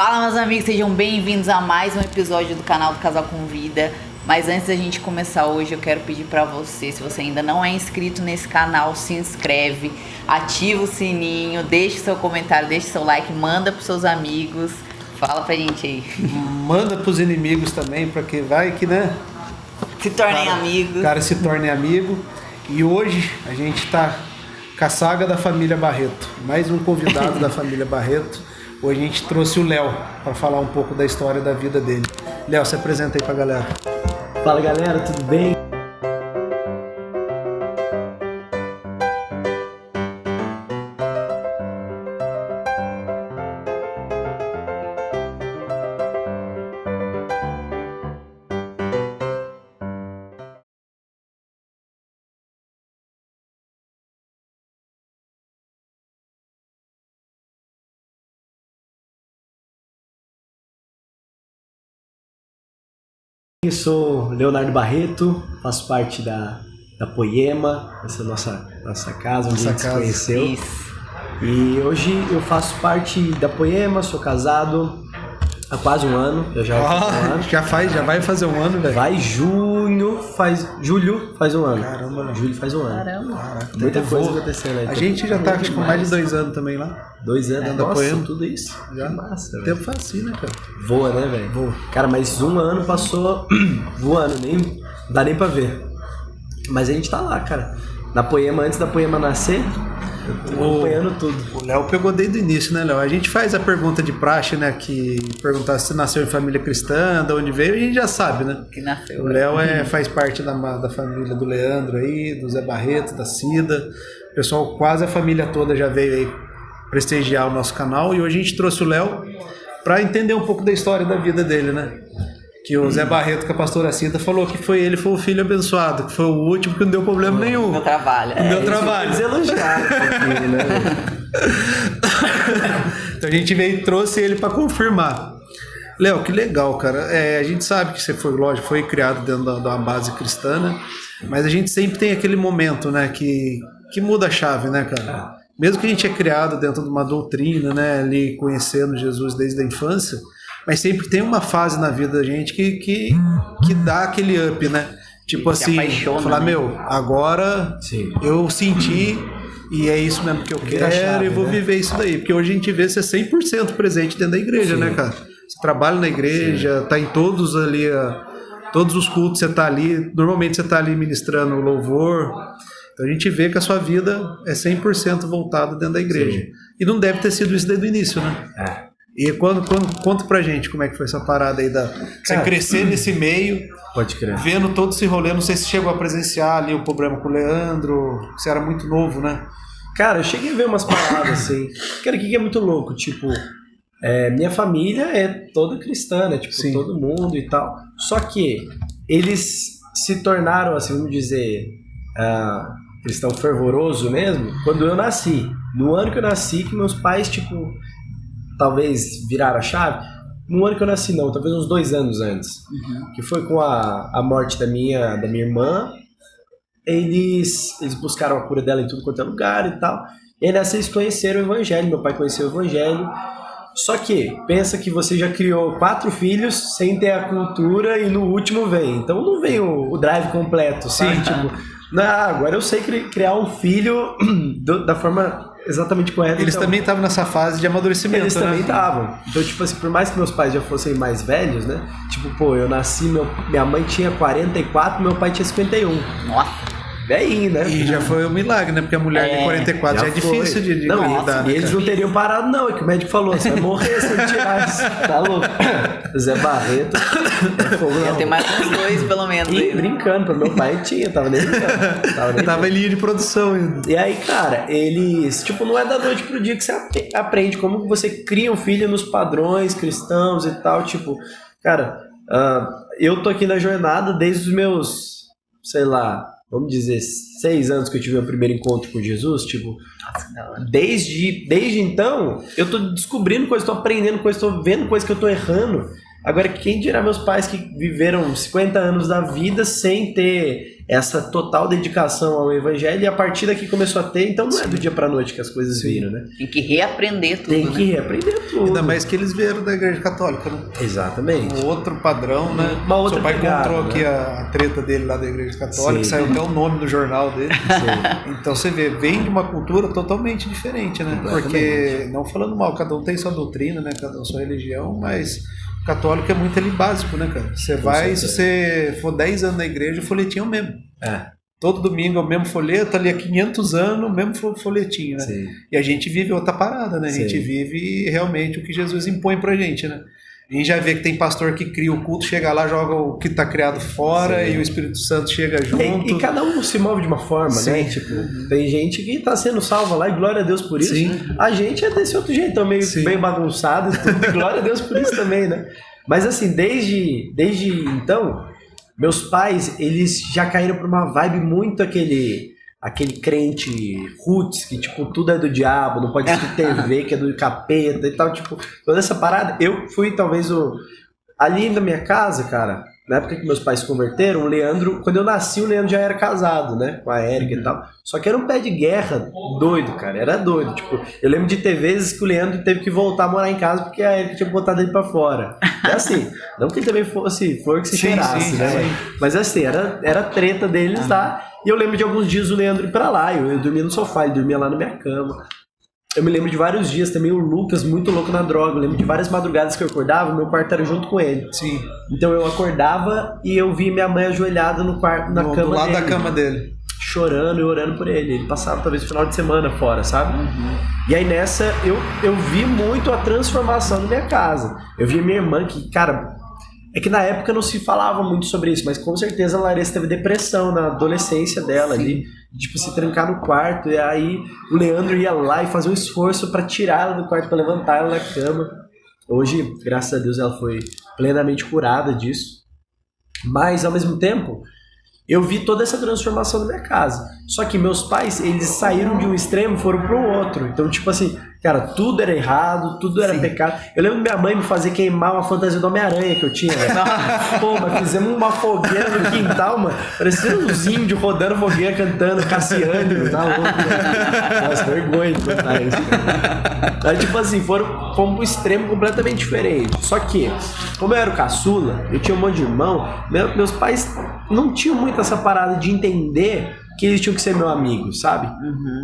Fala, meus amigos, sejam bem-vindos a mais um episódio do canal do Casal com Vida. Mas antes da gente começar hoje, eu quero pedir pra você, se você ainda não é inscrito nesse canal, se inscreve, ativa o sininho, deixe seu comentário, deixe seu like, manda pros seus amigos. Fala pra gente aí. Manda pros inimigos também, pra que vai que, né? Se tornem amigos. Cara, se tornem amigo. E hoje a gente tá com a saga da família Barreto. Mais um convidado da família Barreto. Hoje a gente trouxe o Léo para falar um pouco da história da vida dele. Léo, se apresenta aí pra galera. Fala galera, tudo bem? Eu sou Leonardo Barreto, faço parte da Poema, essa é a nossa casa onde a gente se conheceu. Isso. E hoje eu faço parte da Poema, sou casado há quase um ano. Já vai fazer um ano, velho. Julho faz um ano. Caramba, né? Julho faz um ano. Caramba. Muita coisa acontecendo aí. A gente já tá com mais de 2 anos também lá. 2 anos, da nossa, Poema. tudo isso. Já. Que massa, O velho. tempo faz assim, né, cara? Voa, né, velho? Voa. Cara, mas um ano passou voando, não dá nem pra ver. Mas a gente tá lá, cara. Na Poema, antes da Poema nascer, acompanhando tudo. O Léo pegou desde o início, né, Léo? A gente faz a pergunta de praxe, né? Que perguntar se nasceu em família cristã, de onde veio, a gente já sabe, né? Que nasceu. O Léo faz parte da família do Leandro aí, do Zé Barreto, da Cida. O pessoal, quase a família toda já veio aí prestigiar o nosso canal. E hoje a gente trouxe o Léo para entender um pouco da história da vida dele, né? Que o Zé Barreto, com a pastora Cida, falou que foi o filho abençoado, que foi o último que não deu problema nenhum. Meu trabalho. Não deu trabalho. Eles elogiaram um pouquinho, né? Então a gente veio e trouxe ele para confirmar. Léo, que legal, cara. A gente sabe que você foi criado dentro de uma base cristã, né? Mas a gente sempre tem aquele momento, né, que muda a chave, né, cara? Mesmo que a gente é criado dentro de uma doutrina, né, ali conhecendo Jesus desde a infância, mas sempre tem uma fase na vida da gente que dá aquele up, né? Tipo Se assim, apaixona, falar, né? meu, agora Sim. eu senti e é isso mesmo que eu Vira a quero chave, e vou né? viver isso daí. Porque hoje a gente vê você 100% presente dentro da igreja, Sim. né, cara? Você trabalha na igreja, tá em todos ali, todos os cultos você tá ali, normalmente você tá ali ministrando o louvor. Então a gente vê que a sua vida é 100% voltada dentro da igreja. Sim. E não deve ter sido isso desde o início, né? É. E conta pra gente como é que foi essa parada aí você Cara, crescer nesse meio, Pode crer. vendo todo esse rolê. Não sei se chegou a presenciar ali o problema com o Leandro, você era muito novo, né? Cara, eu cheguei a ver umas paradas assim. Cara, o que é muito louco? Tipo, minha família é toda cristã, né? Tipo, Sim. todo mundo e tal. Só que eles se tornaram, assim, vamos dizer, cristão fervoroso mesmo, quando eu nasci. No ano que eu nasci, que meus pais, tipo, talvez viraram a chave. No ano que eu nasci, não, talvez uns 2 anos antes. Que foi com a morte da minha irmã. Eles buscaram a cura dela em tudo quanto é lugar e tal. E aí nessa eles conheceram o evangelho, meu pai conheceu o evangelho. Só que, pensa que você já criou 4 filhos sem ter a cultura e no último vem. Então não vem o drive completo, sabe? Sim. Tipo, não, agora eu sei criar um filho da forma exatamente correta. Eles então, também estavam nessa fase de amadurecimento, eles né? também estavam. Então, tipo assim, por mais que meus pais já fossem mais velhos, né? Tipo, pô, eu nasci, minha mãe tinha 44, meu pai tinha 51. Nossa. Velhinho, né? E já foi um milagre, né? Porque a mulher de 44 já é foi. difícil de não, lidar, né, e eles cara? não teriam parado, não. É que o médico falou: você vai morrer se não tirar isso. Tá louco? Zé Barreto. Ia ter mais uns 2, pelo menos. E Aí, né? brincando, pro meu pai tinha, tava nem brincando. Tava em linha de produção ainda. E aí, cara, eles, tipo, não é da noite pro dia que você aprende como você cria um filho nos padrões cristãos e tal, tipo, cara, eu tô aqui na jornada desde os meus, sei lá, vamos dizer, 6 anos que eu tive meu primeiro encontro com Jesus, tipo, desde então, eu tô descobrindo coisas, tô aprendendo coisas, tô vendo coisas que eu tô errando. Agora, quem dirá meus pais que viveram 50 anos da vida sem ter essa total dedicação ao evangelho, e a partir daqui começou a ter, então não é do dia pra noite que as coisas viram, né? Tem que reaprender tudo, Tem que reaprender tudo. Ainda mais que eles vieram da igreja católica, né? Exatamente. Um outro padrão, né? Uma outra Seu pai pegada, encontrou aqui né? a treta dele lá da igreja católica, Sim. saiu até o nome no jornal dele. Sim. Então você vê, vem de uma cultura totalmente diferente, né? Porque, não falando mal, cada um tem sua doutrina, né? Cada um sua religião, mas o católico é muito ali básico, né, cara? Você vai, se você for 10 anos na igreja, o folhetinho é o mesmo. Todo domingo é o mesmo folheto, ali há 500 anos, o mesmo folhetinho, né? Sim. E a gente vive outra parada, né? A gente Sim. vive realmente o que Jesus impõe pra gente, né? A gente já vê que tem pastor que cria o culto, chega lá, joga o que tá criado fora. Sim. E o Espírito Santo chega junto. E cada um se move de uma forma, Sim. né? Tipo, tem gente que tá sendo salva lá e glória a Deus por isso. Sim. A gente é desse outro jeito, meio bagunçado e tudo, e glória a Deus por isso também, né? Mas assim, desde então, meus pais, eles já caíram pra uma vibe muito aquele crente roots, que tipo, tudo é do diabo, não pode assistir TV, que é do capeta e tal, tipo, toda essa parada. Eu fui talvez ali na minha casa, cara, na época que meus pais se converteram, o Leandro, quando eu nasci, o Leandro já era casado, né, com a Érica e tal, só que era um pé de guerra doido, cara, era doido, tipo, eu lembro de ter vezes que o Leandro teve que voltar a morar em casa porque a Érica tinha botado ele pra fora. É assim, não que ele também fosse flor que se cheirasse, né, mas assim, era treta deles lá. E eu lembro de alguns dias o Leandro ir pra lá, eu dormia no sofá, ele dormia lá na minha cama. Eu me lembro de vários dias também, o Lucas muito louco na droga, eu lembro de várias madrugadas que eu acordava, meu quarto era junto com ele. Sim. Então eu acordava e eu via minha mãe ajoelhada no quarto, na cama dele. Do lado da cama dele. Chorando e orando por ele. Ele passava talvez o final de semana fora, sabe? E aí nessa, eu vi muito a transformação na minha casa. Eu vi minha irmã que, cara... É que na época não se falava muito sobre isso, mas com certeza a Larissa teve depressão na adolescência dela ali, tipo, se trancar no quarto, e aí o Leandro ia lá e fazia um esforço pra tirar ela do quarto, pra levantar ela na cama. Hoje, graças a Deus, ela foi plenamente curada disso. Mas, ao mesmo tempo, eu vi toda essa transformação na minha casa. Só que meus pais, eles saíram de um extremo e foram pro outro. Então, tipo assim, cara, tudo era errado, tudo era pecado. Eu lembro minha mãe me fazer queimar uma fantasia do Homem-Aranha que eu tinha, velho. Pô, mas fizemos uma fogueira no quintal, mano. Parecia uns índios rodando fogueira, cantando Cassiane, tá louco, velho. Nossa, vergonha de contar isso, cara. Aí, tipo assim, fomos pro extremo completamente diferente. Só que, como eu era o caçula, eu tinha um monte de irmão, meus pais não tinham muito essa parada de entender que eles tinham que ser meu amigo, sabe?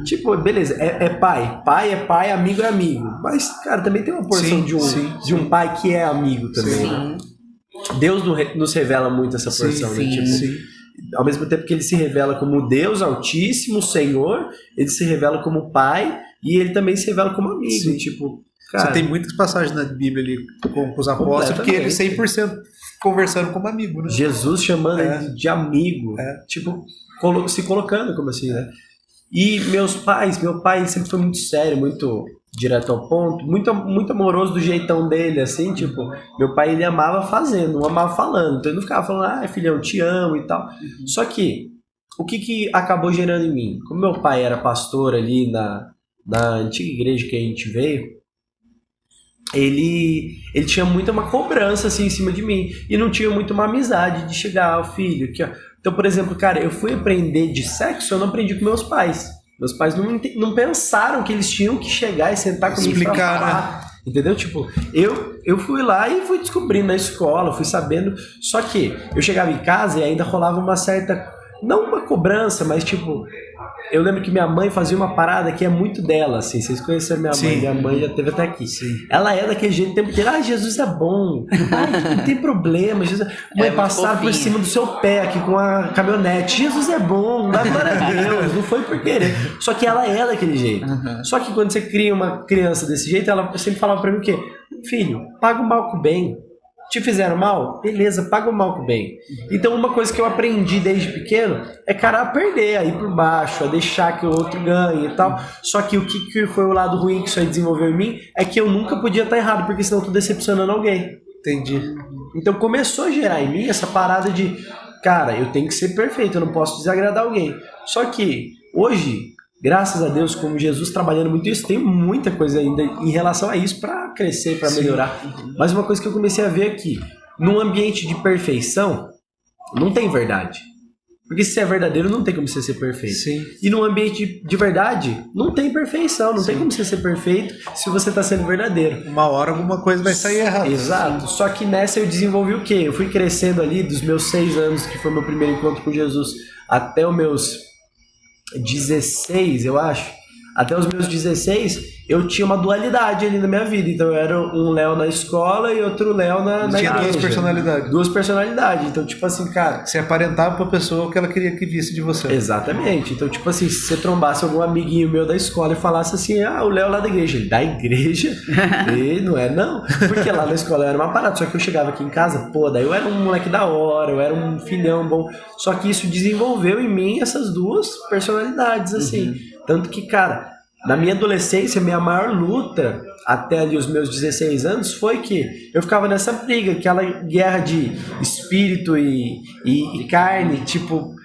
Tipo, beleza, é pai. Pai é pai, amigo é amigo. Mas, cara, também tem uma porção de um pai que é amigo também. Né? Deus nos revela muito essa porção, né? Tipo, ao mesmo tempo que ele se revela como Deus Altíssimo, Senhor, ele se revela como pai e ele também se revela como amigo. Tipo, cara, você tem muitas passagens na Bíblia ali com os apóstolos que ele 100% conversando como amigo, né? Jesus chamando ele de amigo. Tipo, se colocando como assim, né? E meu pai sempre foi muito sério, muito direto ao ponto, muito amoroso do jeitão dele, assim, tipo, meu pai ele amava fazendo, não amava falando, então ele não ficava falando, filhão, te amo e tal. Só que, o que acabou gerando em mim? Como meu pai era pastor ali na antiga igreja que a gente veio, ele tinha muita uma cobrança assim em cima de mim e não tinha muito uma amizade de chegar, filho, aqui, ó. Então, por exemplo, cara, eu fui aprender de sexo, eu não aprendi com meus pais. Meus pais não pensaram que eles tinham que chegar e sentar comigo pra falar. Né? Entendeu? Tipo, eu fui lá e fui descobrindo na escola, fui sabendo. Só que eu chegava em casa e ainda rolava uma certa... Não uma cobrança, mas tipo... Eu lembro que minha mãe fazia uma parada que é muito dela, assim. Vocês conheceram minha mãe já teve até aqui. Ela é daquele jeito o tempo inteiro. Jesus é bom. Não tem problema. Jesus... Mãe, passava por cima do seu pé aqui com a caminhonete. Jesus é bom, dá glória a Deus. Não foi por querer. Só que ela é daquele jeito. Só que quando você cria uma criança desse jeito, ela sempre falava pra mim o quê? Filho, paga o mal com o bem. Te fizeram mal? Beleza, paga o mal com o bem. Então uma coisa que eu aprendi desde pequeno é, cara, a perder, a ir por baixo, a deixar que o outro ganhe e tal. Só que o que foi o lado ruim que isso aí desenvolveu em mim é que eu nunca podia estar errado, porque senão eu tô decepcionando alguém. Entendi. Então começou a gerar em mim essa parada de, cara, eu tenho que ser perfeito, eu não posso desagradar alguém. Só que hoje... Graças a Deus, como Jesus trabalhando muito isso, tem muita coisa ainda em relação a isso para crescer, para melhorar. Mas uma coisa que eu comecei a ver aqui, num ambiente de perfeição, não tem verdade. Porque se é verdadeiro, não tem como você ser perfeito. Sim. E num ambiente de verdade, não tem perfeição, não tem como você ser perfeito se você tá sendo verdadeiro. Uma hora alguma coisa vai sair errada. Exato. Só que nessa eu desenvolvi o quê? Eu fui crescendo ali dos meus 6 anos, que foi meu primeiro encontro com Jesus, até os meus 16, eu acho. Até os meus 16, eu tinha uma dualidade ali na minha vida. Então eu era um Léo na escola e outro Léo na Tinha igreja. duas personalidades. Duas personalidades. Então, tipo assim, cara... Você aparentava pra pessoa o que ela queria que visse de você. Exatamente. Então, tipo assim, se você trombasse algum amiguinho meu da escola e falasse assim, o Léo lá da igreja. Ele, da igreja? E não é não. Porque lá na escola eu era uma parada. Só que eu chegava aqui em casa, daí eu era um moleque da hora, eu era um filhão bom. Só que isso desenvolveu em mim essas duas personalidades, assim. Tanto que, cara, na minha adolescência, minha maior luta, até ali os meus 16 anos, foi que eu ficava nessa briga, aquela guerra de espírito e carne, tipo...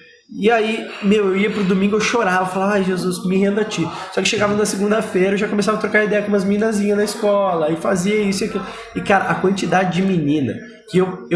E aí, eu ia pro domingo, eu chorava, falava, ai Jesus, me renda a ti. Só que chegava na segunda-feira, eu já começava a trocar ideia com umas minazinhas na escola, e fazia isso e aquilo. E, cara, a quantidade de menina que eu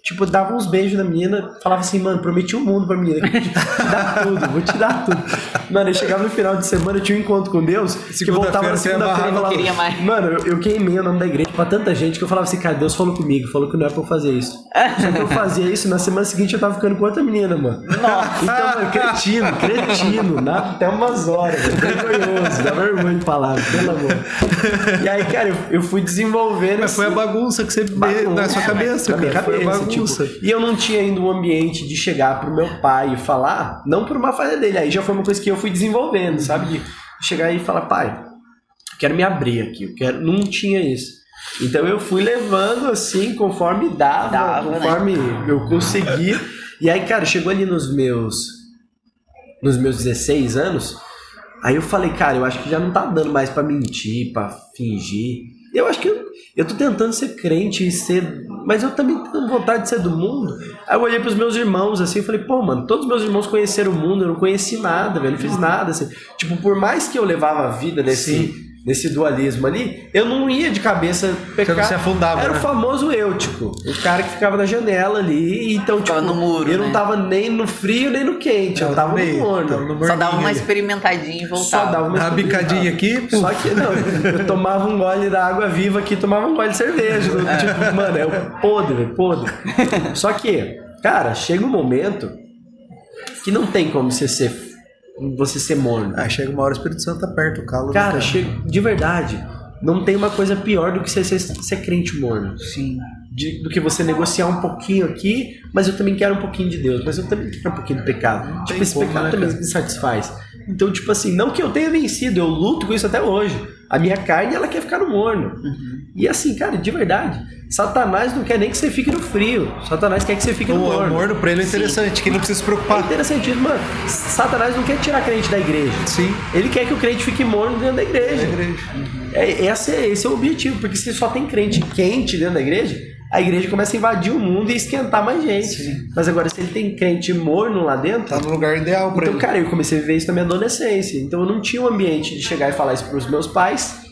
tipo, dava uns beijos na menina, falava assim, mano, prometi um mundo pra menina, vou te dar tudo, vou te dar tudo. Mano, eu chegava no final de semana, eu tinha um encontro com Deus, que voltava na segunda-feira e falava, queria mais. Mano, eu queimei o nome da igreja pra tanta gente que eu falava assim, cara, Deus falou comigo, falou que não é pra eu fazer isso. Só que eu fazia isso, na semana seguinte eu tava ficando com outra menina, mano. Nossa. Então, mano, cretino, até umas horas, mano, vergonhoso, dá vergonha de falar, pelo amor. E aí, cara, eu fui desenvolvendo... Mas foi a bagunça que você veio na sua cabeça, na minha cara. Foi a cabeça, bagunça. E eu não tinha ainda um ambiente de chegar pro meu pai e falar, não por uma falha dele, aí já foi uma coisa que eu fui desenvolvendo, sabe? De chegar e falar, pai, eu quero me abrir aqui, não tinha isso. Então eu fui levando assim, conforme dava conforme eu conseguia. E aí, cara, chegou ali nos meus 16 anos, aí eu falei, cara, eu acho que já não tá dando mais pra mentir, pra fingir. Eu acho que eu tô tentando ser crente e ser... Mas eu também tenho vontade de ser do mundo. Aí eu olhei pros meus irmãos assim e falei, pô, mano, todos os meus irmãos conheceram o mundo, eu não conheci nada, velho, não fiz nada, assim. Tipo, por mais que eu levava a vida nesse dualismo ali, eu não ia de cabeça pecar. Você não se afundava, Era o famoso eutico, o cara que ficava na janela ali, então, tipo, no muro, eu não tava nem no frio nem no quente, eu tava no morno. Só dava uma experimentadinha e voltava. Só dava uma bicadinha aqui, Só que não, eu tomava um gole da água viva aqui, tomava um gole de cerveja. Tipo, mano, é podre. Só que, cara, chega um momento que não tem como você ser morno. Chega uma hora o Espírito Santo aperta o calo. Cara, de verdade, não tem uma coisa pior do que você ser crente morno. Sim. Do que você negociar um pouquinho aqui, mas eu também quero um pouquinho de Deus, mas eu também quero um pouquinho do pecado. Tipo, esse pecado também me satisfaz. Então, tipo assim, não que eu tenha vencido, eu luto com isso até hoje. A minha carne, ela quer ficar no morno. E assim, cara, de verdade, Satanás não quer nem que você fique no frio. Satanás quer que você fique no morno. O morno pra ele é interessante, que ele não precisa se preocupar. É interessantíssimo, mano. Satanás não quer tirar crente da igreja. Sim. Ele quer que o crente fique morno dentro da igreja. Esse é o objetivo, porque se só tem crente quente dentro da igreja, a igreja começa a invadir o mundo e esquentar mais gente. Sim. Mas agora, se ele tem crente morno lá dentro... Tá no lugar ideal pra ele. Então, cara, eu comecei a viver isso na minha adolescência. Então, eu não tinha um ambiente de chegar e falar isso pros meus pais.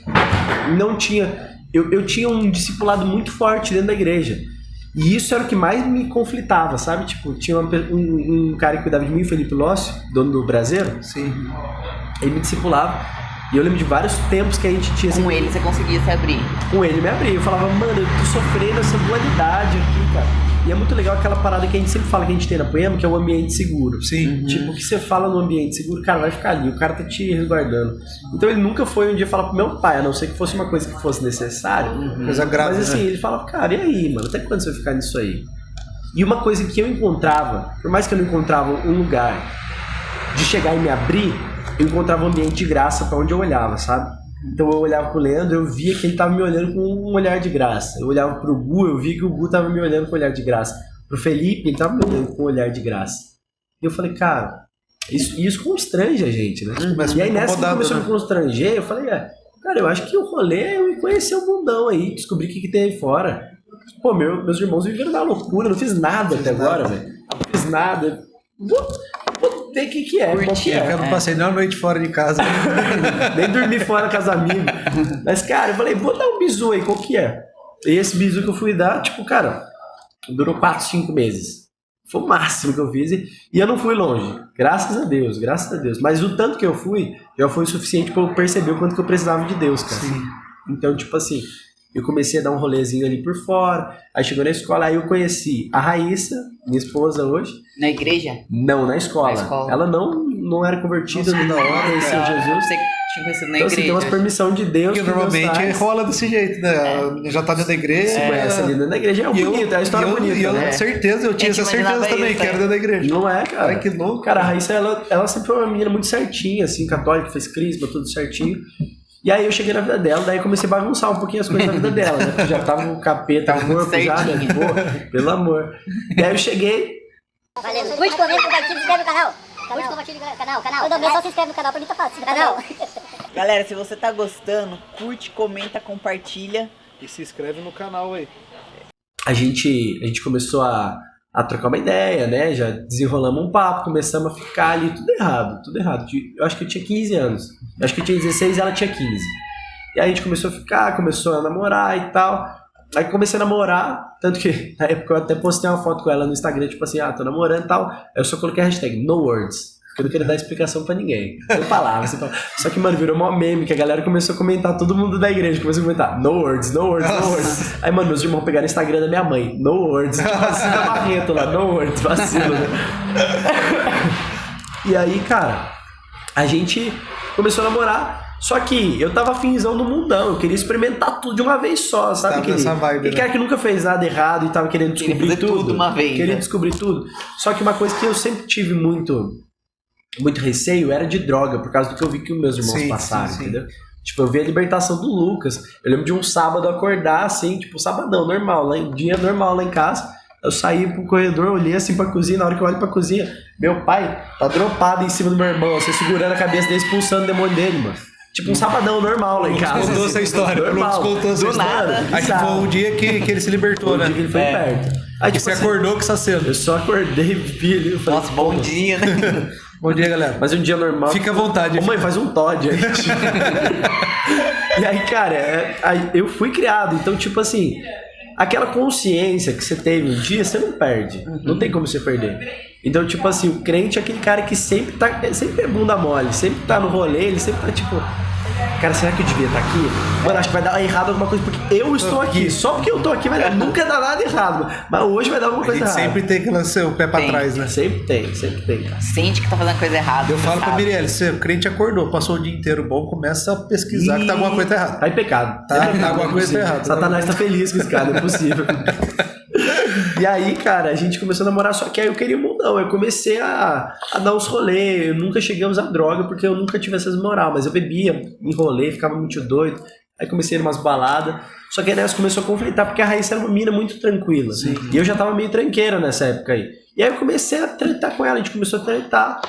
Não tinha... Eu tinha um discipulado muito forte dentro da igreja. E isso era o que mais me conflitava, sabe? Tipo, tinha um cara que cuidava de mim, o Felipe Lócio, dono do Brasileiro. Sim. Ele me discipulava. E eu lembro de vários tempos que a gente tinha... Com ele você conseguia se abrir? Com ele me abria. Eu falava, mano, eu tô sofrendo essa dualidade aqui, cara. E é muito legal aquela parada que a gente sempre fala que a gente tem na Poema, que é o ambiente seguro. Sim. Tipo, o que você fala no ambiente seguro, cara, vai ficar ali. O cara tá te resguardando. Então ele nunca foi um dia falar pro meu pai, a não ser que fosse uma coisa que fosse necessária. Coisa grave, mas assim, né? ele falava, cara, e aí, mano? Até quando você vai ficar nisso aí? E uma coisa que eu encontrava, por mais que eu não encontrava um lugar de chegar e me abrir, eu encontrava um ambiente de graça pra onde eu olhava, sabe? Então eu olhava pro Leandro, eu via que ele tava me olhando com um olhar de graça. Eu olhava pro Gu, eu via que o Gu tava me olhando com um olhar de graça. Pro Felipe, ele tava me olhando com um olhar de graça. E eu falei, cara, isso constrange a gente, né? E aí nessa que começou a me constranger, eu falei, cara, eu acho que o rolê é eu conhecer o mundão aí, descobrir o que tem aí fora. Pô, meus irmãos viveram na loucura, eu não fiz nada até agora, velho. Não fiz nada. Vou ver o que é. Eu não passei nem uma noite fora de casa. Nem dormi fora com as amigas. Mas, cara, eu falei, vou dar um bizu aí, qual que é? E esse bizu que eu fui dar, tipo, cara, durou 4, 5 meses. Foi o máximo que eu fiz e eu não fui longe. Graças a Deus, graças a Deus. Mas o tanto que eu fui, já foi o suficiente pra eu perceber o quanto que eu precisava de Deus, cara. Sim. Então, tipo assim, eu comecei a dar um rolezinho ali por fora, aí chegou na escola, aí eu conheci a Raíssa, minha esposa hoje. Na igreja? Não, na escola. Na escola. Ela não era convertida, Nossa, não que da hora, conhecia Você Jesus. tinha conhecido na Então, assim, tem igreja. umas permissão de Deus. Porque que Deus normalmente traz. rola desse jeito, né? Já tá dentro da igreja. Se conhece ali dentro da igreja, é E eu- bonito, é a história e eu- bonita. E eu, né? certeza, eu tinha A gente essa certeza imaginava também, isso, que era dentro da igreja. Não é, cara. Ai, que louco. Cara, a Raíssa, ela sempre foi uma menina muito certinha, assim, católica, fez crisma, tudo certinho. E aí eu cheguei na vida dela, daí comecei a bagunçar um pouquinho as coisas da vida dela, né? Porque já tava um capeta, Tava um corpo já, né? certinho. Pô, pelo amor. E aí eu cheguei, Valeu. Curte, comenta, compartilha, se inscreve no canal. Curte, compartilha no canal. Todo mês só se inscreve no canal, pra mim tá fácil. Canal. Galera, se você tá gostando, curte, comenta, compartilha. E se inscreve no canal aí. a gente começou a trocar uma ideia, né? Já desenrolamos um papo, começamos a ficar ali tudo errado. Eu acho que eu tinha 15 anos. Eu acho que eu tinha 16 e ela tinha 15. E aí a gente começou a ficar, começou a namorar e tal. Aí comecei a namorar, tanto que na época eu até postei uma foto com ela no Instagram, tipo assim, tô namorando e tal. Aí eu só coloquei a hashtag no words, porque eu não queria dar explicação pra ninguém. Sem palavras, sem palavras. Só que, mano, virou mó meme, que a galera começou a comentar, todo mundo da igreja começou a comentar, no words, no words, no words. Aí, mano, meus irmãos pegaram o Instagram da minha mãe, no words, tipo assim, da Barreto lá, no words, vacilo, né? E aí, cara, a gente começou a namorar. Só que eu tava afinzão no mundão, eu queria experimentar tudo de uma vez só, sabe? Tava nessa vibe, Aquele né? cara que nunca fez nada errado e tava querendo Queria descobrir fazer tudo uma vez, Queria né? descobrir tudo. Só que uma coisa que eu sempre tive muito receio era de droga, por causa do que eu vi que os meus irmãos Sim, passaram, sim, sim. entendeu? Tipo, eu vi a libertação do Lucas. Eu lembro de um sábado acordar assim, tipo, sabadão, normal, dia normal lá em casa. Eu saí pro corredor, olhei assim pra cozinha, na hora que eu olho pra cozinha, meu pai tá dropado em cima do meu irmão, assim, segurando a cabeça dele, expulsando o demônio dele, mano. Tipo um sabadão normal lá em casa. Contou essa história, o Lucas Normal. contou essa Do história. nada, Aí que bizarro. foi um dia que ele se libertou, Foi o né? dia que ele foi perto. Aí, E tipo, você assim, acordou com essa cena. eu só acordei, vi ali, eu falei, Nossa, bom pô, dia, né? Bom dia, galera. mas um dia normal. Fica à vontade. Ô, mãe, faz um Todd aí. E aí, cara, aí eu fui criado. Então, tipo assim, aquela consciência que você teve um dia, você não perde. Não tem como você perder. Então, tipo assim, o crente é aquele cara que sempre é bunda mole, sempre tá no rolê, ele sempre tá tipo... Cara, será que eu devia estar aqui? Mano, acho que vai dar errado alguma coisa, porque eu estou aqui. Só porque eu tô aqui vai dar, nunca dá nada errado. Mas hoje vai dar alguma A coisa gente errada. sempre tem que lançar o pé pra Tem. trás, né? Sempre tem, cara. Sente que tá fazendo coisa errada. Eu falo pra sabe? Mirielle, se o crente acordou, passou o dia inteiro bom, começa a pesquisar que tá alguma coisa errada. Tá em pecado. Tá, É pecado, tá alguma não é coisa possível. errada. Satanás tá feliz com esse cara, não é possível. E aí, cara, a gente começou a namorar, só que aí eu queria um mundão. Eu comecei a dar uns rolês. Eu nunca cheguei a usar droga, porque eu nunca tive essas moral. Mas eu bebia, enrolei, ficava muito doido. Aí comecei a ir umas baladas. Só que aí nessa começou a conflitar, porque a Raíssa era uma mina muito tranquila. Sim. E eu já tava meio tranqueira nessa época aí. E aí eu comecei a tretar com ela, a gente começou a tretar.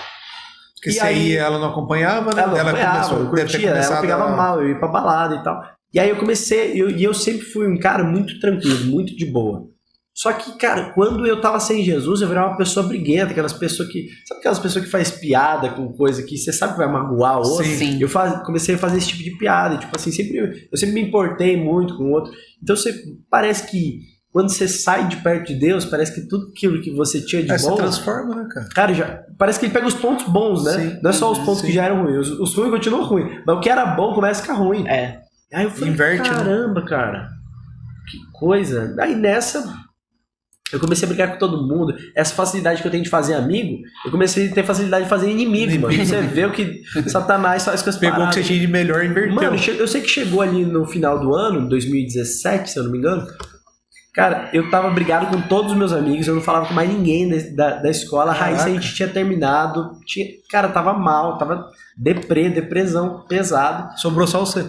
Porque E se aí aí ela não acompanhava, né? Ela acompanhava, eu deve ter curtia, ela começado pegava a- mal, eu ia pra balada e tal. E aí eu comecei, e eu sempre fui um cara muito tranquilo, muito de boa. Só que, cara, quando eu tava sem Jesus, eu virava uma pessoa briguenta, aquelas pessoas que... Sabe aquelas pessoas que faz piada com coisa que você sabe que vai magoar o outro? Sim. Eu comecei a fazer esse tipo de piada, tipo assim, eu sempre me importei muito com o outro. Então parece que quando você sai de perto de Deus, parece que tudo aquilo que você tinha de Aí você bom... transforma, né, cara? Cara, parece que ele pega os pontos bons, né? Sim. Não é só os pontos Sim. que já eram ruins. Os ruins continuam ruins. Mas o que era bom começa a ficar ruim. É. Aí eu falei, Inverte, né? caramba, cara. Que coisa. Aí nessa, eu comecei a brigar com todo mundo. Essa facilidade que eu tenho de fazer amigo, eu comecei a ter facilidade de fazer inimigo, mano. Você vê o que Satanás faz com as Pegou o que paradas. você tinha de melhor e inverteu. Mano, eu sei que chegou ali no final do ano, 2017, se eu não me engano. Cara, eu tava brigado com todos os meus amigos, eu não falava com mais ninguém da escola. A Raíssa, a Caraca. gente tinha terminado. Cara, tava mal, tava depressão pesado. Sobrou só você.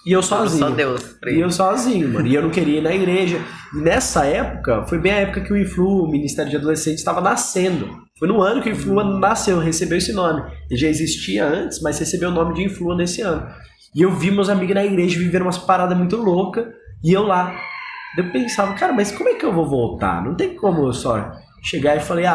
E eu sozinho. Só Deus. pra E ele. eu sozinho, mano. E eu não queria ir na igreja. E nessa época, foi bem a época que o Influ, o Ministério de Adolescentes, estava nascendo. Foi no ano que o Influ nasceu, recebeu esse nome. Ele já existia antes, mas recebeu o nome de Influ nesse ano. E eu vi meus amigos na igreja vivendo umas paradas muito loucas. E eu lá. Eu pensava, cara, mas como é que eu vou voltar? Não tem como eu só chegar e falei,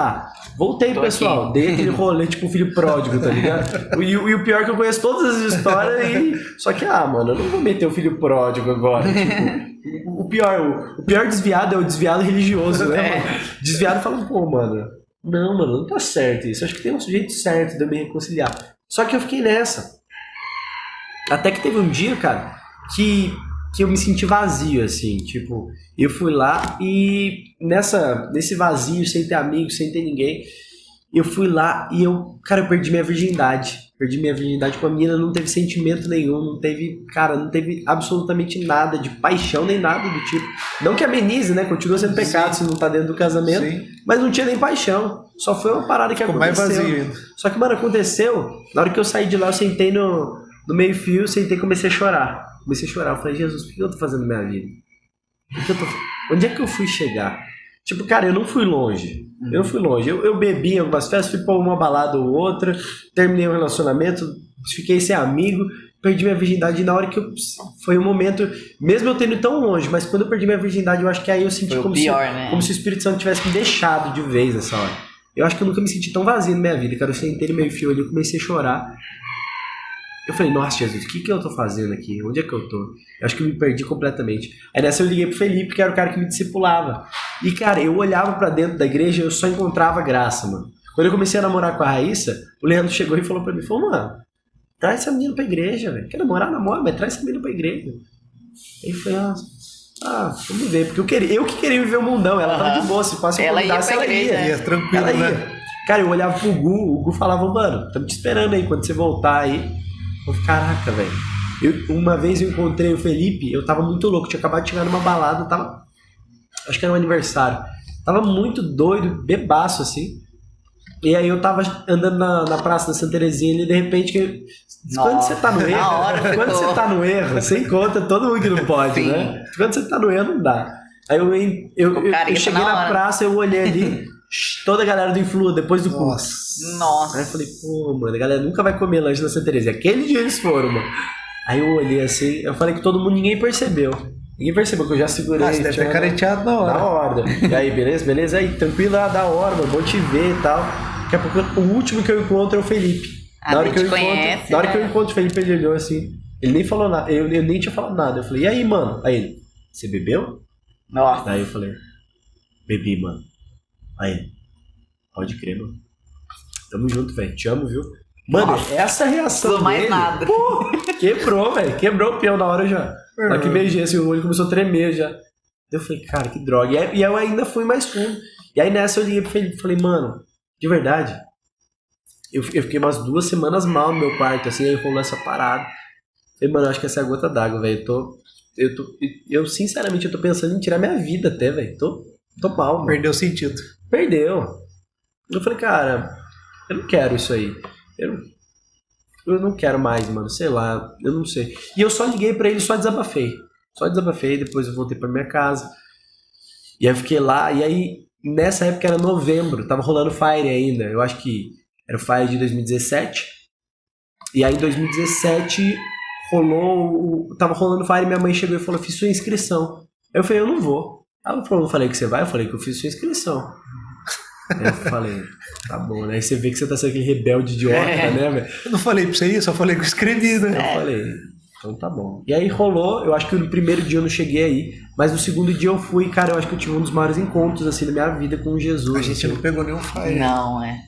voltei, Tô pessoal. aqui. Dei aquele rolê, tipo, filho pródigo, tá ligado? E o pior é que eu conheço todas as histórias e... Só que, mano, eu não vou meter o filho pródigo agora. Tipo, o pior desviado é o desviado religioso, né, mano? Desviado fala, pô, mano, não, mano, não tá certo isso. Acho que tem um jeito certo de eu me reconciliar. Só que eu fiquei nessa. Até que teve um dia, cara, que eu me senti vazio, assim, tipo, eu fui lá e nesse vazio, sem ter amigos, sem ter ninguém, eu fui lá e eu perdi minha virgindade. Perdi minha virgindade com a menina, não teve sentimento nenhum, não teve absolutamente nada de paixão nem nada do tipo. Não que amenize, né? Continua sendo pecado se não tá dentro do casamento, Sim. mas não tinha nem paixão. Só foi uma parada que Ficou aconteceu. mais vazio ainda. Só que, mano, aconteceu, na hora que eu saí de lá, eu sentei no meio-fio, sentei e comecei a chorar. Eu falei, Jesus, por que eu tô fazendo minha vida? Onde é que eu fui chegar? Tipo, cara, eu não fui longe. Eu bebi em algumas festas, fui pra uma balada ou outra, terminei um relacionamento, fiquei sem amigo, perdi minha virgindade. E na hora que foi um momento, mesmo eu tendo tão longe, mas quando eu perdi minha virgindade, eu acho que aí eu senti como se o Espírito Santo tivesse me deixado de vez nessa hora. Eu acho que eu nunca me senti tão vazio na minha vida, cara. Eu sentei no meio fio ali, eu comecei a chorar. Eu falei, nossa, Jesus, o que eu tô fazendo aqui? Onde é que eu tô? Eu acho que eu me perdi completamente. Aí nessa eu liguei pro Felipe, que era o cara que me discipulava. E, cara, eu olhava pra dentro da igreja e eu só encontrava graça, mano. Quando eu comecei a namorar com a Raíssa, o Leandro chegou e falou pra mim, mano, traz essa menina pra igreja, velho. Quer namorar, namora, mas traz essa menina pra igreja. Aí eu falei, vamos ver. Porque eu que queria viver o mundão. Ela tava de boa, se fosse eu convidasse, ela ia. Ia tranquilo, né? Cara, eu olhava pro o Gu falava, mano, estamos te esperando aí, quando você voltar aí. Eu falei, caraca, velho. Uma vez eu encontrei o Felipe, eu tava muito louco, tinha acabado de chegar numa balada, acho que era um aniversário. Tava muito doido, bebaço, assim. E aí eu tava andando na praça da Santa Terezinha e de repente, quando você tá no erro, você encontra todo mundo que não pode, sim, né? Quando você tá no erro, não dá. Aí eu cheguei na praça, eu olhei ali, toda a galera do Influa, depois do culto. Nossa. Aí eu falei, pô, mano, a galera nunca vai comer lanche na Santa Terezinha. Aquele dia eles foram, mano. Aí eu olhei assim, eu falei que todo mundo, ninguém percebeu. Ninguém percebeu que eu já segurei. Você deve ter careteado na hora. Na hora. E aí, beleza? Aí, tranquilo, da hora, mano, bom te ver e tal. Daqui a pouco, o último que eu encontro é o Felipe. Na hora que eu encontro o Felipe, ele olhou assim, ele nem falou nada, eu nem tinha falado nada. Eu falei, e aí, mano? Aí ele, você bebeu? Nossa. Aí eu falei, bebi, mano. Aí ele, pode crer, mano. Tamo junto, velho. Te amo, viu? Mano, nossa, essa reação dele... mais nada. Pô, quebrou, velho. Quebrou o peão na hora já. Na hora que beijei, assim, o olho começou a tremer já. Eu falei, cara, que droga. E eu ainda fui mais fundo. E aí nessa eu liguei pro Felipe e falei, mano, de verdade, eu fiquei umas 2 semanas mal no meu quarto, assim, aí rolou essa parada. Falei, mano, eu acho que essa é a gota d'água, velho. Eu, sinceramente, eu tô pensando em tirar minha vida até, velho. Tô mal, mano. Perdeu o sentido. Perdeu. Eu falei, cara, eu não quero isso aí. Eu não quero mais, mano. Sei lá, eu não sei. E eu só liguei pra ele, só desabafei. Depois eu voltei pra minha casa. E aí eu fiquei lá, e aí, nessa época era novembro, tava rolando Fire ainda. Eu acho que era o Fire de 2017. E aí em 2017 tava rolando Fire e minha mãe chegou e falou, fiz sua inscrição. Aí eu falei, eu não vou. Ela falou, não falei que você vai? Eu falei que eu fiz sua inscrição. Aí eu falei, tá bom, né? Aí você vê que você tá sendo aquele rebelde idiota, né, velho? Eu não falei pra você isso, só falei que eu escrevi, né? Eu falei, então tá bom. E aí rolou, eu acho que no primeiro dia eu não cheguei aí, mas no segundo dia eu fui, cara, eu acho que eu tive um dos maiores encontros, assim, da minha vida com Jesus. A gente assim. não pegou nenhum Fire. Não, é.